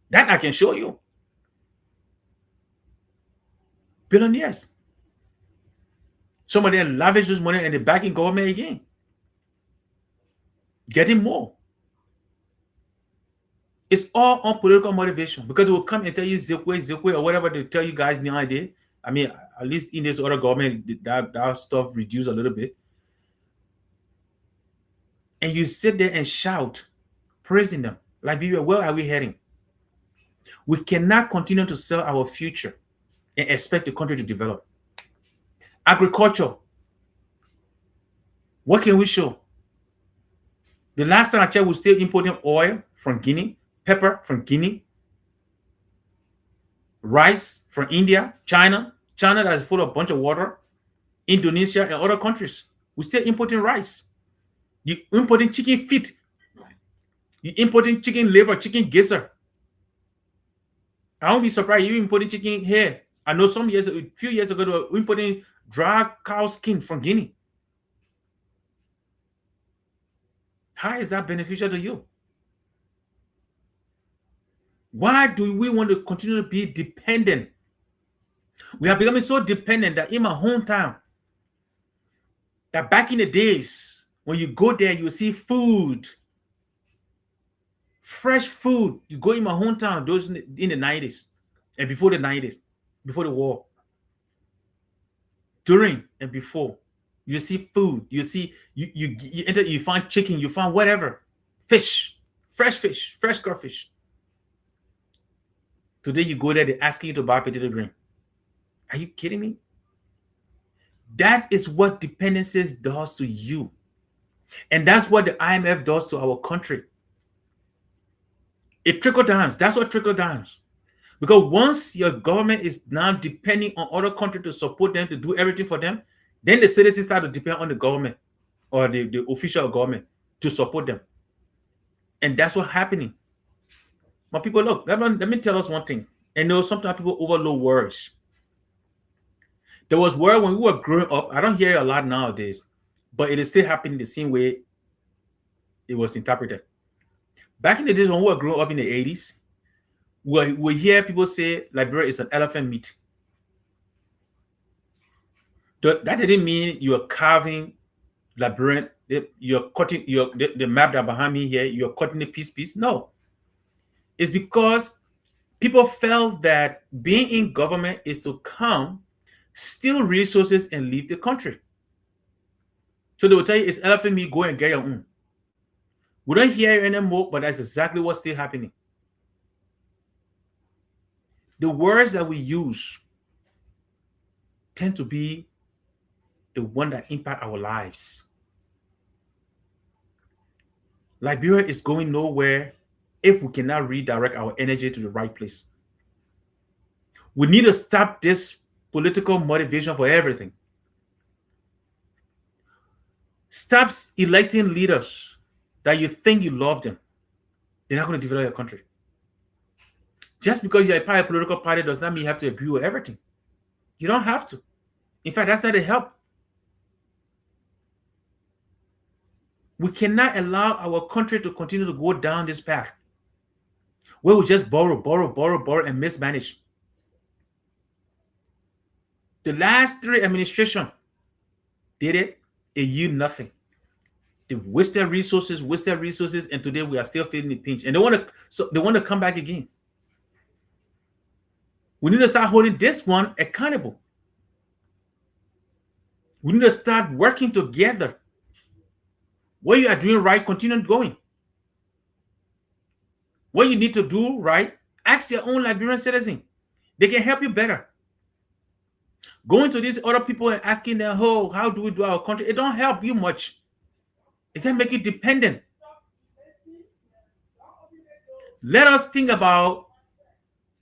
that I can show you. Billionaires. Some of them lavish this money and they're backing government again. Getting more. It's all on political motivation, because they will come and tell you Zikwe, or whatever they tell you guys nowadays. I mean, at least in this other government, that stuff reduced a little bit. And you sit there and shout, praising them. Liberia, where are we heading? We cannot continue to sell our future and expect the country to develop. Agriculture. What can we show? The last time I checked, we're still importing oil from Guinea, pepper from Guinea, rice from India, China that is full of a bunch of water, Indonesia and other countries. We're still importing rice. You're importing chicken feet. You're importing chicken liver, chicken gizzard. I won't be surprised you're importing chicken hair I know a few years ago, they were importing dry cow skin from Guinea. How is that beneficial to you? Why do we want to continue to be dependent? We are becoming so dependent that in my hometown, that back in the days, when you go there, you see food, fresh food. You go in my hometown, those in the 90s and before the 90s, before the war, during and before. You see food. You see you enter. You find chicken. You find whatever, fish, fresh crawfish. Today you go there, they're asking you to buy potato grain. Are you kidding me? That is what dependencies does to you, and that's what the IMF does to our country. It trickle downs. That's what trickle downs. Because once your government is now depending on other countries to support them to do everything for them, then the citizens start to depend on the government or the official government to support them. And that's what's happening. But people, look, let me tell us one thing. And know sometimes people overload words. There was word when we were growing up. I don't hear it a lot nowadays, but it is still happening the same way it was interpreted. Back in the days when we were growing up in the 80s, we hear people say Liberia is an elephant meat. That didn't mean you're carving Liberian, you're cutting the map that behind me here, you're cutting it piece. No. It's because people felt that being in government is to come, steal resources, and leave the country. So they will tell you it's elephant meat, go and get your own. We don't hear it anymore, but that's exactly what's still happening. The words that we use tend to be the one that impact our lives. Liberia is going nowhere if we cannot redirect our energy to the right place. We need to stop this political motivation for everything. Stop electing leaders that you think you love them. They're not going to develop your country. Just because you're a part of a political party does not mean you have to agree with everything. You don't have to. In fact, that's not a help. We cannot allow our country to continue to go down this path where we just borrow, and mismanage. The last 3 administrations did it, it yielded nothing. They wasted resources, and today we are still feeling the pinch. And they want to come back again. We need to start holding this one accountable. We need to start working together. What you are doing right, continue going. What you need to do right, ask your own Liberian citizen. They can help you better. Going to these other people and asking them, oh, how do we do our country? It don't help you much. It can make you dependent. Let us think about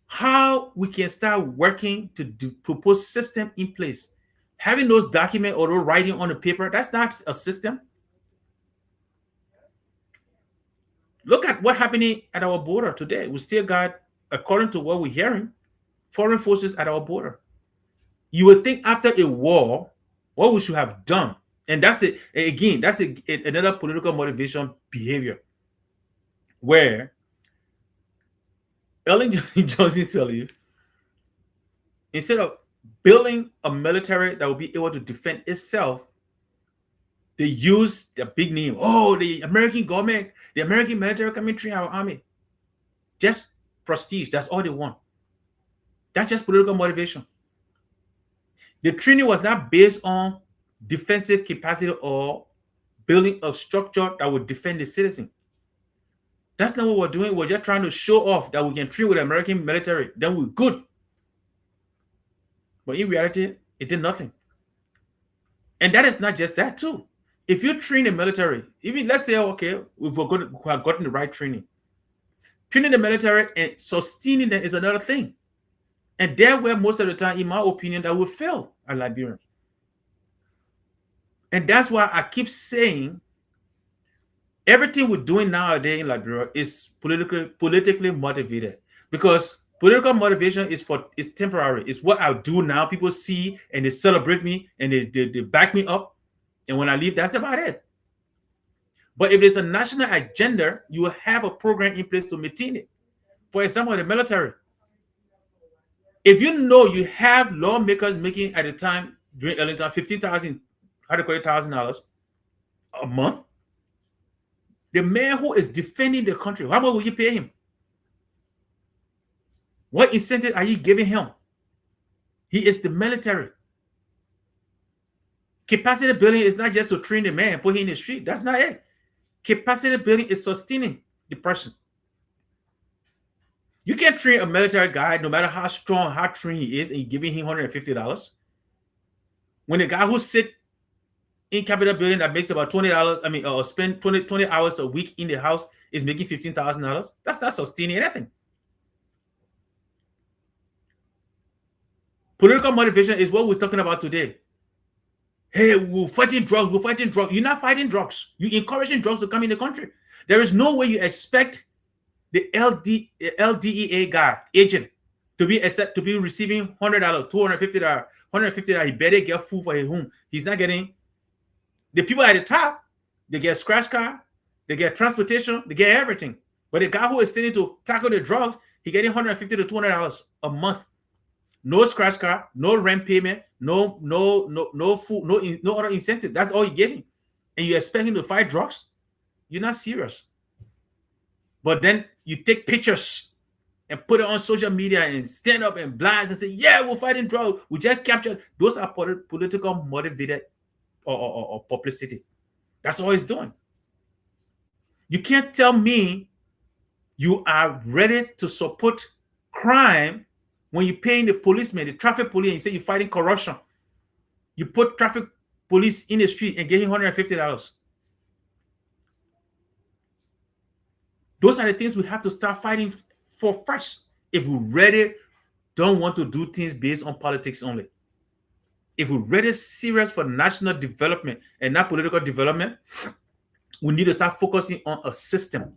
how we can start working to propose system in place. Having those documents or writing on the paper, that's not a system. Look at what's happening at our border today. We still got, according to what we're hearing, foreign forces at our border. You would think after a war, what we should have done, and that's another political motivation behavior, where Ellen Johnson Sirleaf, instead of building a military that will be able to defend itself, they use the big name. Oh, the American government, the American military coming to train our army. Just prestige. That's all they want. That's just political motivation. The training was not based on defensive capacity or building a structure that would defend the citizen. That's not what we're doing. We're just trying to show off that we can train with the American military. Then we're good. But in reality, it did nothing. And that is not just that too. If you train the military, even let's say, okay, we have gotten the right training. Training the military and sustaining them is another thing. And there where most of the time, in my opinion, that will fail at Liberia. And that's why I keep saying everything we're doing nowadays in Liberia is politically motivated. Because Political motivation is temporary. It's what I do now. People see and they celebrate me and they back me up. And when I leave, that's about it. But if there's a national agenda, you will have a program in place to maintain it. For example, the military. If you know you have lawmakers making at the time during early time $15,000 a month, the man who is defending the country, how much will you pay him? What incentive are you giving him? He is the military. Capacity building is not just to train the man and put him in the street. That's not it. Capacity building is sustaining the person. You can't train a military guy, no matter how strong, how trained he is, and you're giving him $150. When the guy who sit in capital building that makes about $20, spend 20 hours a week in the house is making $15,000, that's not sustaining anything. Political motivation is what we're talking about today. Hey, we're fighting drugs. You're not fighting drugs. You're encouraging drugs to come in the country. There is no way you expect the LDEA guy, agent, to be receiving $100, $250, $150. He better get food for his home. He's not getting. The people at the top, they get scratch card, they get transportation, they get everything. But the guy who is sitting to tackle the drugs, he getting $150 to $200 a month. No scratch card, no rent payment, no food, no other incentive. That's all you're giving. And you expect him to fight drugs? You're not serious. But then you take pictures and put it on social media and stand up and blast and say, yeah, we're fighting drugs. We just captured. Those are political motivated or publicity. That's all he's doing. You can't tell me you are ready to support crime when you're paying the policeman, the traffic police, and you say you're fighting corruption. You put traffic police in the street and getting $150. Those are the things we have to start fighting for first. If we really don't want to do things based on politics only. If we're really serious for national development and not political development, we need to start focusing on a system.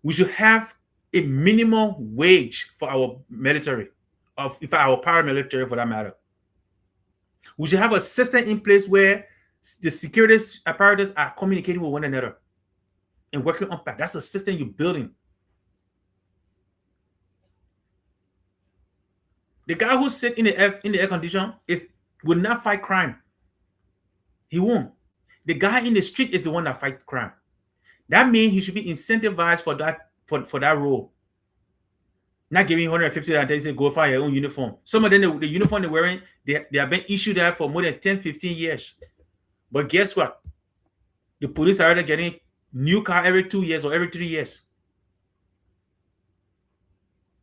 We should have a minimum wage for our military, for our paramilitary for that matter. We should have a system in place where the security apparatus are communicating with one another and working on that. That's a system you're building. The guy who sits in the air condition will not fight crime. He won't. The guy in the street is the one that fights crime. That means he should be incentivized for that role. Not giving $150 and they say go find your own uniform. Some of them, the uniform they're wearing, they have been issued that for more than 10, 15 years. But guess what? The police are either getting new car every 2 years or every 3 years.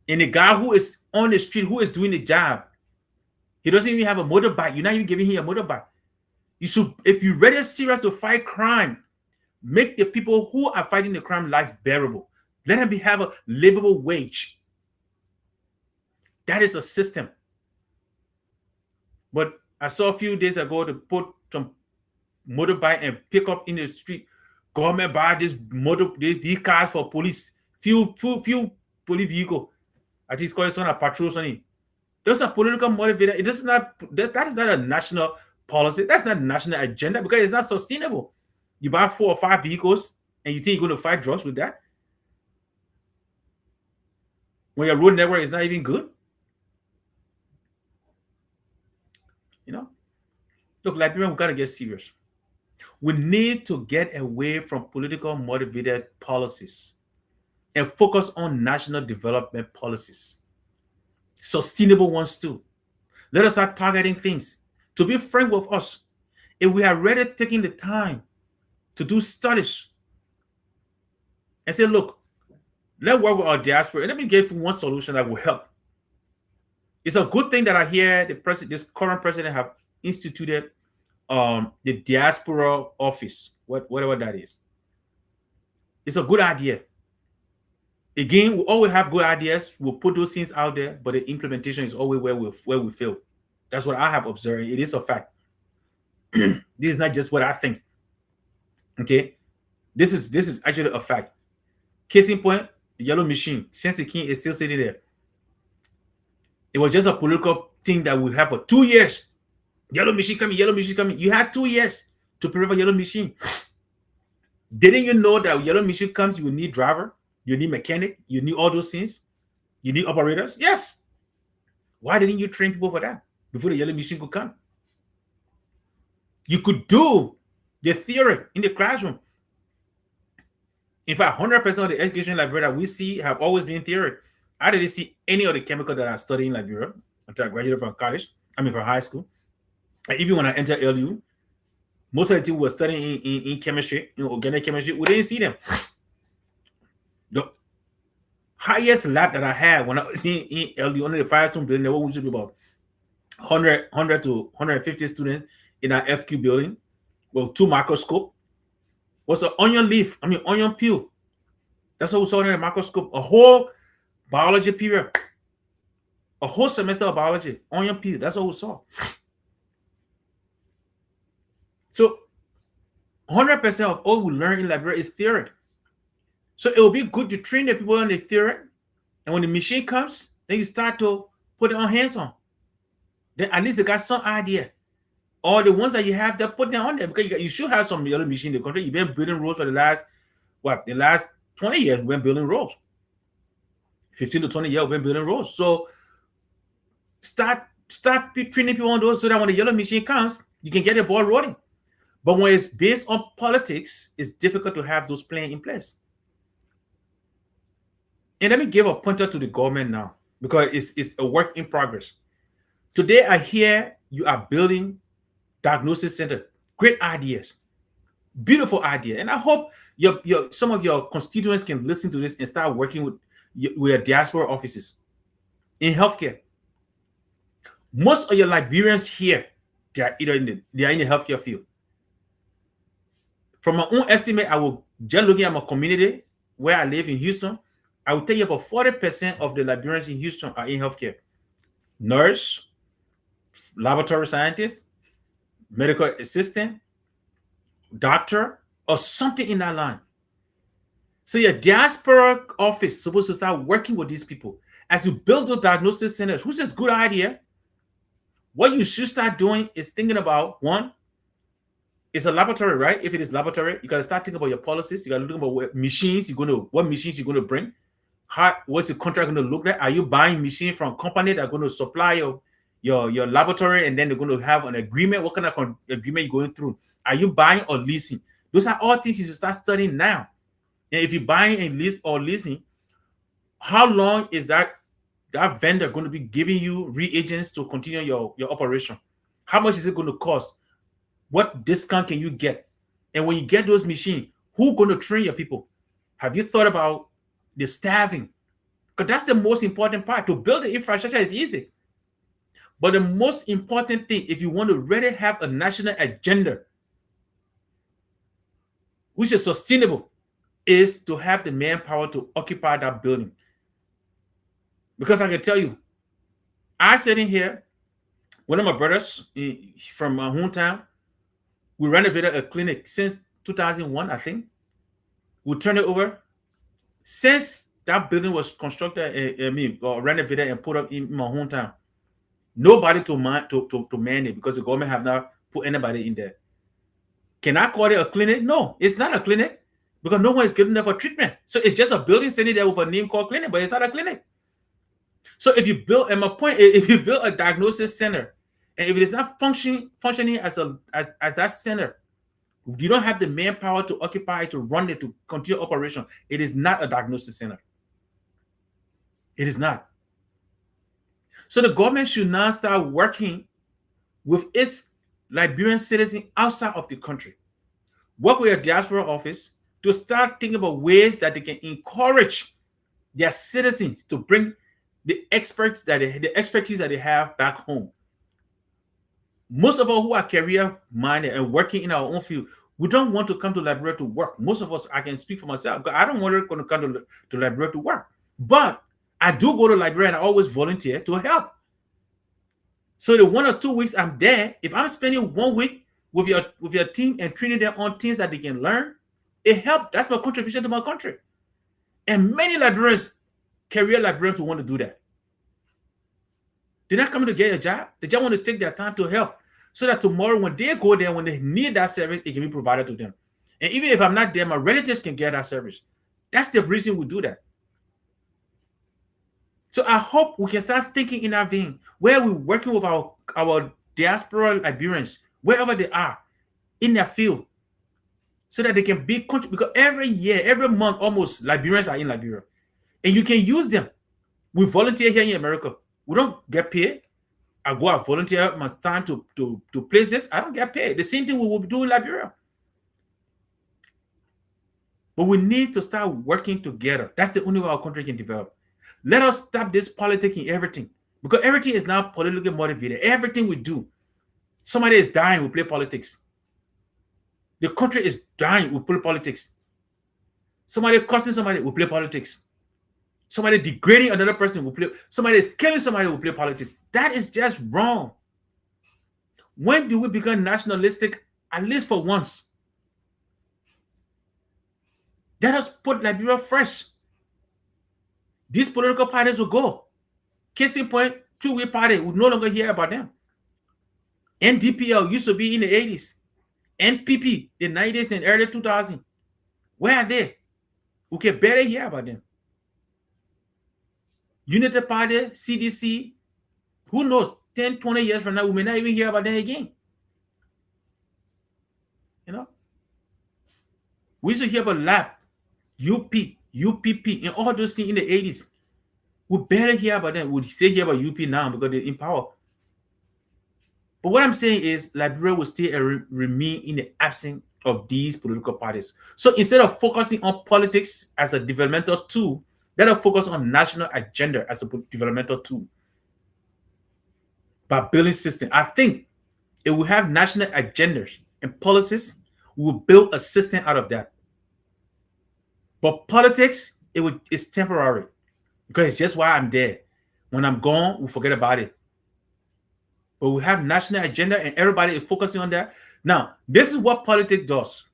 And the guy who is on the street, who is doing the job, he doesn't even have a motorbike. You're not even giving him a motorbike. You should, if you're really serious to fight crime, make the people who are fighting the crime life bearable. Let them have a livable wage. That is a system. But I saw a few days ago to put some motorbike and pick up in the street. Government buy these cars for police. Few police vehicle. I think it's called some patrols on it. Those are political motivated. That is not a national policy. That's not a national agenda because it's not sustainable. You buy 4 or 5 vehicles and you think you're going to fight drugs with that? When your road network is not even good? You know? Look, Liberian, we got to get serious. We need to get away from political motivated policies and focus on national development policies. Sustainable ones too. Let us start targeting things. To be frank with us, if we are really taking the time to do studies and say, look, let's work with our diaspora. And let me give you one solution that will help. It's a good thing that I hear this current president have instituted the diaspora office, whatever that is. It's a good idea. Again, we always have good ideas. We'll put those things out there, but the implementation is always where we fail. That's what I have observed. It is a fact. This is not just what I think. Okay, this is actually a fact. Case in point, the yellow machine. Since the king is still sitting there, It was just a political thing that we have for 2 years. Yellow machine coming, yellow machine coming. You had 2 years to prepare for yellow machine. Didn't you know that yellow machine comes, you need driver, you need mechanic, you need all those things, you need operators? Yes. Why didn't you train people for that before the yellow machine could come? You could do the theory in the classroom. In fact, 100% of the education in Liberia that we see have always been theory. I didn't see any of the chemical that I studied in Liberia until I graduated from college. I mean, from high school. And even when I entered LU, most of the people were studying in chemistry, organic chemistry. We didn't see them. The highest lab that I had when I was in LU, under the Firestone building, there was usually about 100 to 150 students in our FQ building with 2 microscope. Was an onion peel. That's what we saw in the microscope. A whole biology period, a whole semester of biology, onion peel. That's what we saw. So 100% of all we learn in Liberia is theory. So it will be good to train the people on the theory, and when the machine comes, then you start to put it on hands-on. Then at least they got some idea. Or the ones that you have, they're putting on there because you should have some other machine in the country. You've been building roads for the last 20 years. We've been building roads. 15 to 20 years, we've been building roads. So start training people on those so that when the yellow machine comes, you can get the ball rolling. But when it's based on politics, it's difficult to have those plans in place. And let me give a pointer to the government now, because it's a work in progress. Today, I hear you are building diagnosis center. Great ideas, beautiful idea. And I hope some of your constituents can listen to this and start working with your diaspora offices in healthcare. Most of your Liberians here, they are in the healthcare field. From my own estimate, I will just looking at my community where I live in Houston, I will tell you about 40% of the Liberians in Houston are in healthcare. Nurse, laboratory scientist, medical assistant, doctor, or something in that line. So your diaspora office is supposed to start working with these people. As you build those diagnosis centers, which is a good idea, what you should start doing is thinking about, one, it's a laboratory, right? If it is laboratory, you got to start thinking about your policies. You got to think about what machines you're going to bring. What's the contract going to look like? Are you buying machines from company that are going to supply your laboratory, and then they're going to have an agreement? What kind of agreement you're going through? Are you buying or leasing? Those are all things you should start studying now. And if you're buying a lease or leasing, how long is that vendor going to be giving you reagents to continue your operation? How much is it going to cost? What discount can you get? And when you get those machines, who's going to train your people? Have you thought about the staffing? Because that's the most important part. To build the infrastructure is easy. But the most important thing, if you want to really have a national agenda, which is sustainable, is to have the manpower to occupy that building. Because I can tell you, I sitting here, one of my brothers from my hometown, we renovated a clinic since 2001, I think. We turned it over. Since that building was constructed, or renovated and put up in my hometown, nobody to man it because the government have not put anybody in there. Can I call it a clinic? No, it's not a clinic because no one is getting there for treatment. So it's just a building sitting there with a name called clinic, but it's not a clinic. So if you build, and my point is, if you build a diagnosis center, and if it is not functioning as that center, you don't have the manpower to occupy it, to run it, to continue operation. It is not a diagnosis center. It is not. So the government should now start working with its Liberian citizens outside of the country. Work with your diaspora office to start thinking about ways that they can encourage their citizens to bring the expertise that they have back home. Most of us who are career-minded and working in our own field, we don't want to come to Liberia to work. Most of us, I can speak for myself, because I don't want to come to Liberia to work. But I do go to Liberia and I always volunteer to help. So the 1 or 2 weeks I'm there, if I'm spending 1 week with your team and training them on things that they can learn, it helps. That's my contribution to my country. And many Liberians, career Liberians, will want to do that. They're not coming to get a job. They just want to take their time to help so that tomorrow when they go there, when they need that service, it can be provided to them. And even if I'm not there, my relatives can get that service. That's the reason we do that. So I hope we can start thinking in that vein where we're working with our diaspora Liberians, wherever they are, in their field, so that they can be because every year, every month, almost Liberians are in Liberia. And you can use them. We volunteer here in America. We don't get paid. I go out volunteer my time to places. I don't get paid. The same thing we will do in Liberia. But we need to start working together. That's the only way our country can develop. Let us stop this politics in everything. Because everything is now politically motivated. Everything we do. Somebody is dying, we play politics. The country is dying, we play politics. Somebody cursing somebody, we play politics. Somebody degrading another person, we play. Somebody is killing somebody, we play politics. That is just wrong. When do we become nationalistic? At least for once. Let us put Liberia first. These political parties will go. Case in point, two-way party, we no longer hear about them. NDPL used to be in the 80s. NPP, the 90s and early 2000s. Where are they? We can barely hear about them. Unity Party, CDC, who knows, 10, 20 years from now, we may not even hear about them again. You know? We used to hear about LAB, UP, UPP, and all those things in the 80s. We barely hear about them. We still hear about UP now because they're in power. But what I'm saying is Liberia will still remain in the absence of these political parties. So instead of focusing on politics as a developmental tool, let us focus on national agenda as a developmental tool. By building system, I think if we have national agendas and policies, we will build a system out of that. But politics, it's temporary because it's just why I'm there. When I'm gone, we forget about it. But we have national agenda and everybody is focusing on that. Now, this is what politics does.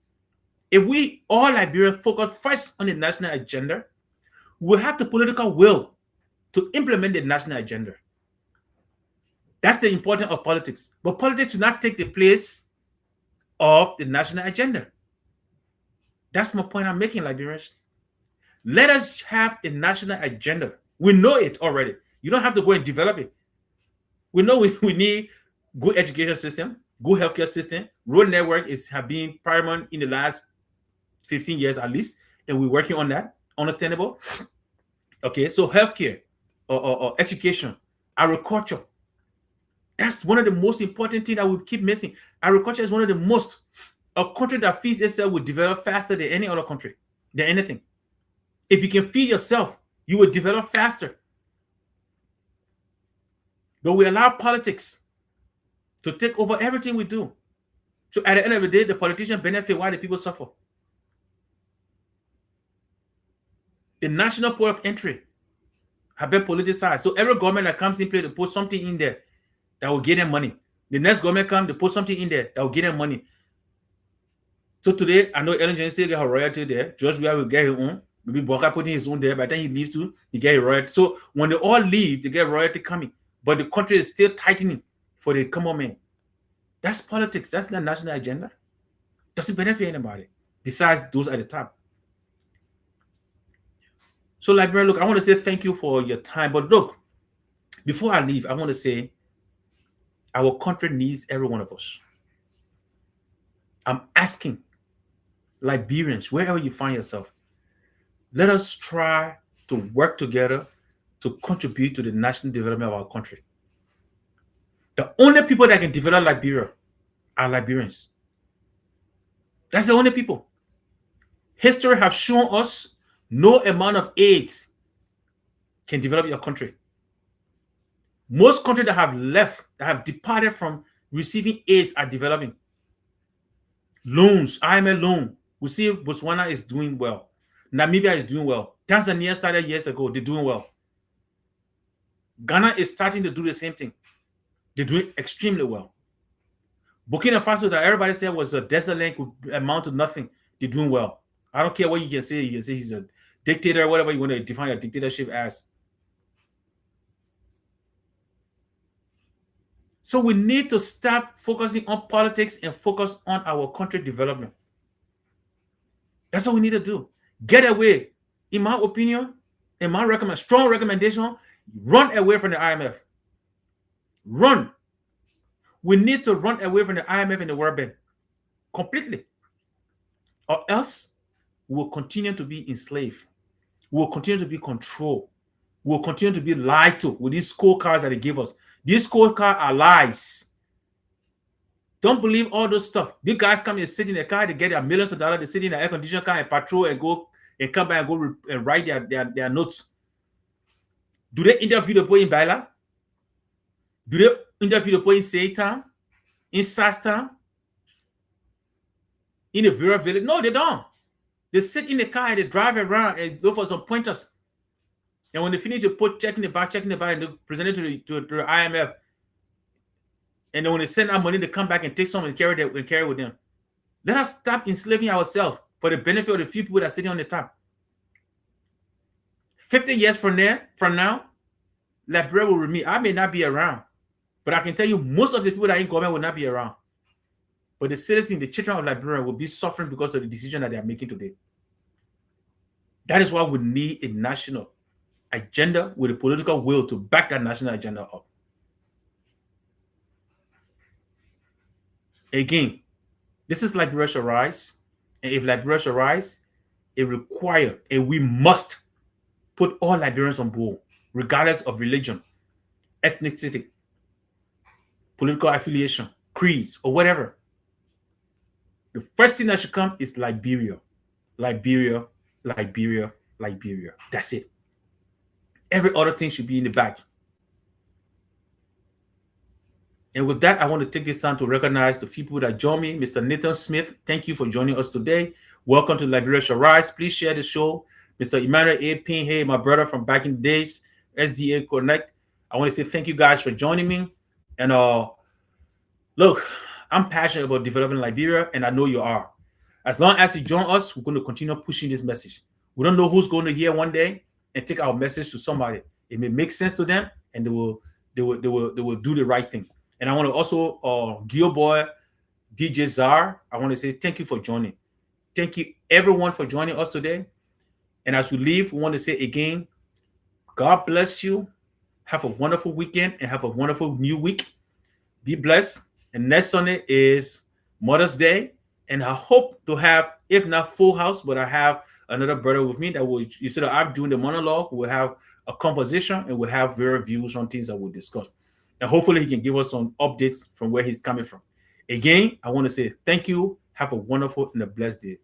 If we all Liberians focus first on the national agenda, we have the political will to implement the national agenda. That's the importance of politics. But politics should not take the place of the national agenda. That's my point I'm making, Liberians. Let us have a national agenda. We know it already. You don't have to go and develop it. We know we need good education system, good healthcare system. Road network have been paramount in the last 15 years at least, and we're working on that. Understandable? Okay, so healthcare or education, agriculture. That's one of the most important things that we keep missing. Agriculture is one of the most. A country that feeds itself will develop faster than any other country, than anything. If you can feed yourself, you will develop faster. But we allow politics to take over everything we do. So at the end of the day, the politicians benefit while the people suffer. The national port of entry have been politicized. So every government that comes in play to put something in there that will get them money. The next government comes, they put something in there that will get them money. So today, I know Ellen Johnson get her royalty there. George Weah will get his own. Maybe Boca putting his own there. By the time he leaves too, he get a royalty. So when they all leave, they get royalty coming. But the country is still tightening for the common man. That's politics. That's not national agenda. Doesn't benefit anybody besides those at the top. So, Liberia, look, I want to say thank you for your time. But look, before I leave, I want to say our country needs every one of us. I'm asking Liberians, wherever you find yourself, let us try to work together to contribute to the national development of our country. The only people that can develop Liberia are Liberians. That's the only people. History has shown us no amount of aids can develop your country. Most countries that have left, that have departed from receiving aids are developing. Loans, IMF loan. We see Botswana is doing well. Namibia is doing well. Tanzania started years ago. They're doing well. Ghana is starting to do the same thing. They're doing extremely well. Burkina Faso, that everybody said was a desert land, could amount to nothing. They're doing well. I don't care what you can say. You can say he's a dictator, whatever you want to define a dictatorship as. So we need to stop focusing on politics and focus on our country development. That's what we need to do. Get away. In my opinion, strong recommendation, run away from the IMF. Run. We need to run away from the IMF and the World Bank completely. Or else we'll continue to be enslaved. We'll continue to be controlled. We'll continue to be lied to with these scorecards that they give us. These scorecards are lies. Don't believe all those stuff. These guys come and sit in a car, they get their millions of dollars, they sit in an air conditioned car and patrol and go and come back and go and write their notes. Do they interview the boy in Baila? Do they interview the boy in Satan? In Sastan? In the Vera village? No, they don't. They sit in the car and they drive around and look for some pointers. And when they finish, they put checking the back, and they present it to the IMF. And then when they send out money, they come back and take some and carry with them. Let us stop enslaving ourselves for the benefit of the few people that are sitting on the top. 50 years from now, Liberia will remain. I may not be around, but I can tell you most of the people that are in government will not be around. But the citizens, the children of Liberia will be suffering because of the decision that they are making today. That is why we need a national agenda with a political will to back that national agenda up. Again, this is Liberia shall rise. And if Liberia shall rise, it requires, and we must put all Liberians on board, regardless of religion, ethnicity, political affiliation, creeds, or whatever. The first thing that should come is Liberia. Liberia, Liberia, Liberia. That's it. Every other thing should be in the back. And with that, I want to take this time to recognize the people that join me. Mr. Nathan Smith, thank you for joining us today. Welcome to Liberia Shall Rise. Please share the show. Mr. Emmanuel A. Ping, hey, my brother from back in the days, SDA Connect. I want to say thank you guys for joining me. And look, I'm passionate about developing Liberia, and I know you are. As long as you join us, we're going to continue pushing this message. We don't know who's going to hear one day and take our message to somebody. It may make sense to them, and they will do the right thing. And I want to also, Gilboy, DJ Czar, I want to say thank you for joining. Thank you, everyone, for joining us today. And as we leave, we want to say again, God bless you. Have a wonderful weekend and have a wonderful new week. Be blessed. And next Sunday is Mother's Day. And I hope to have, if not full house, but I have another brother with me that will, instead of I'm doing the monologue, we'll have a conversation and we'll have various views on things that we'll discuss. And hopefully he can give us some updates from where he's coming from. Again, I want to say thank you. Have a wonderful and a blessed day.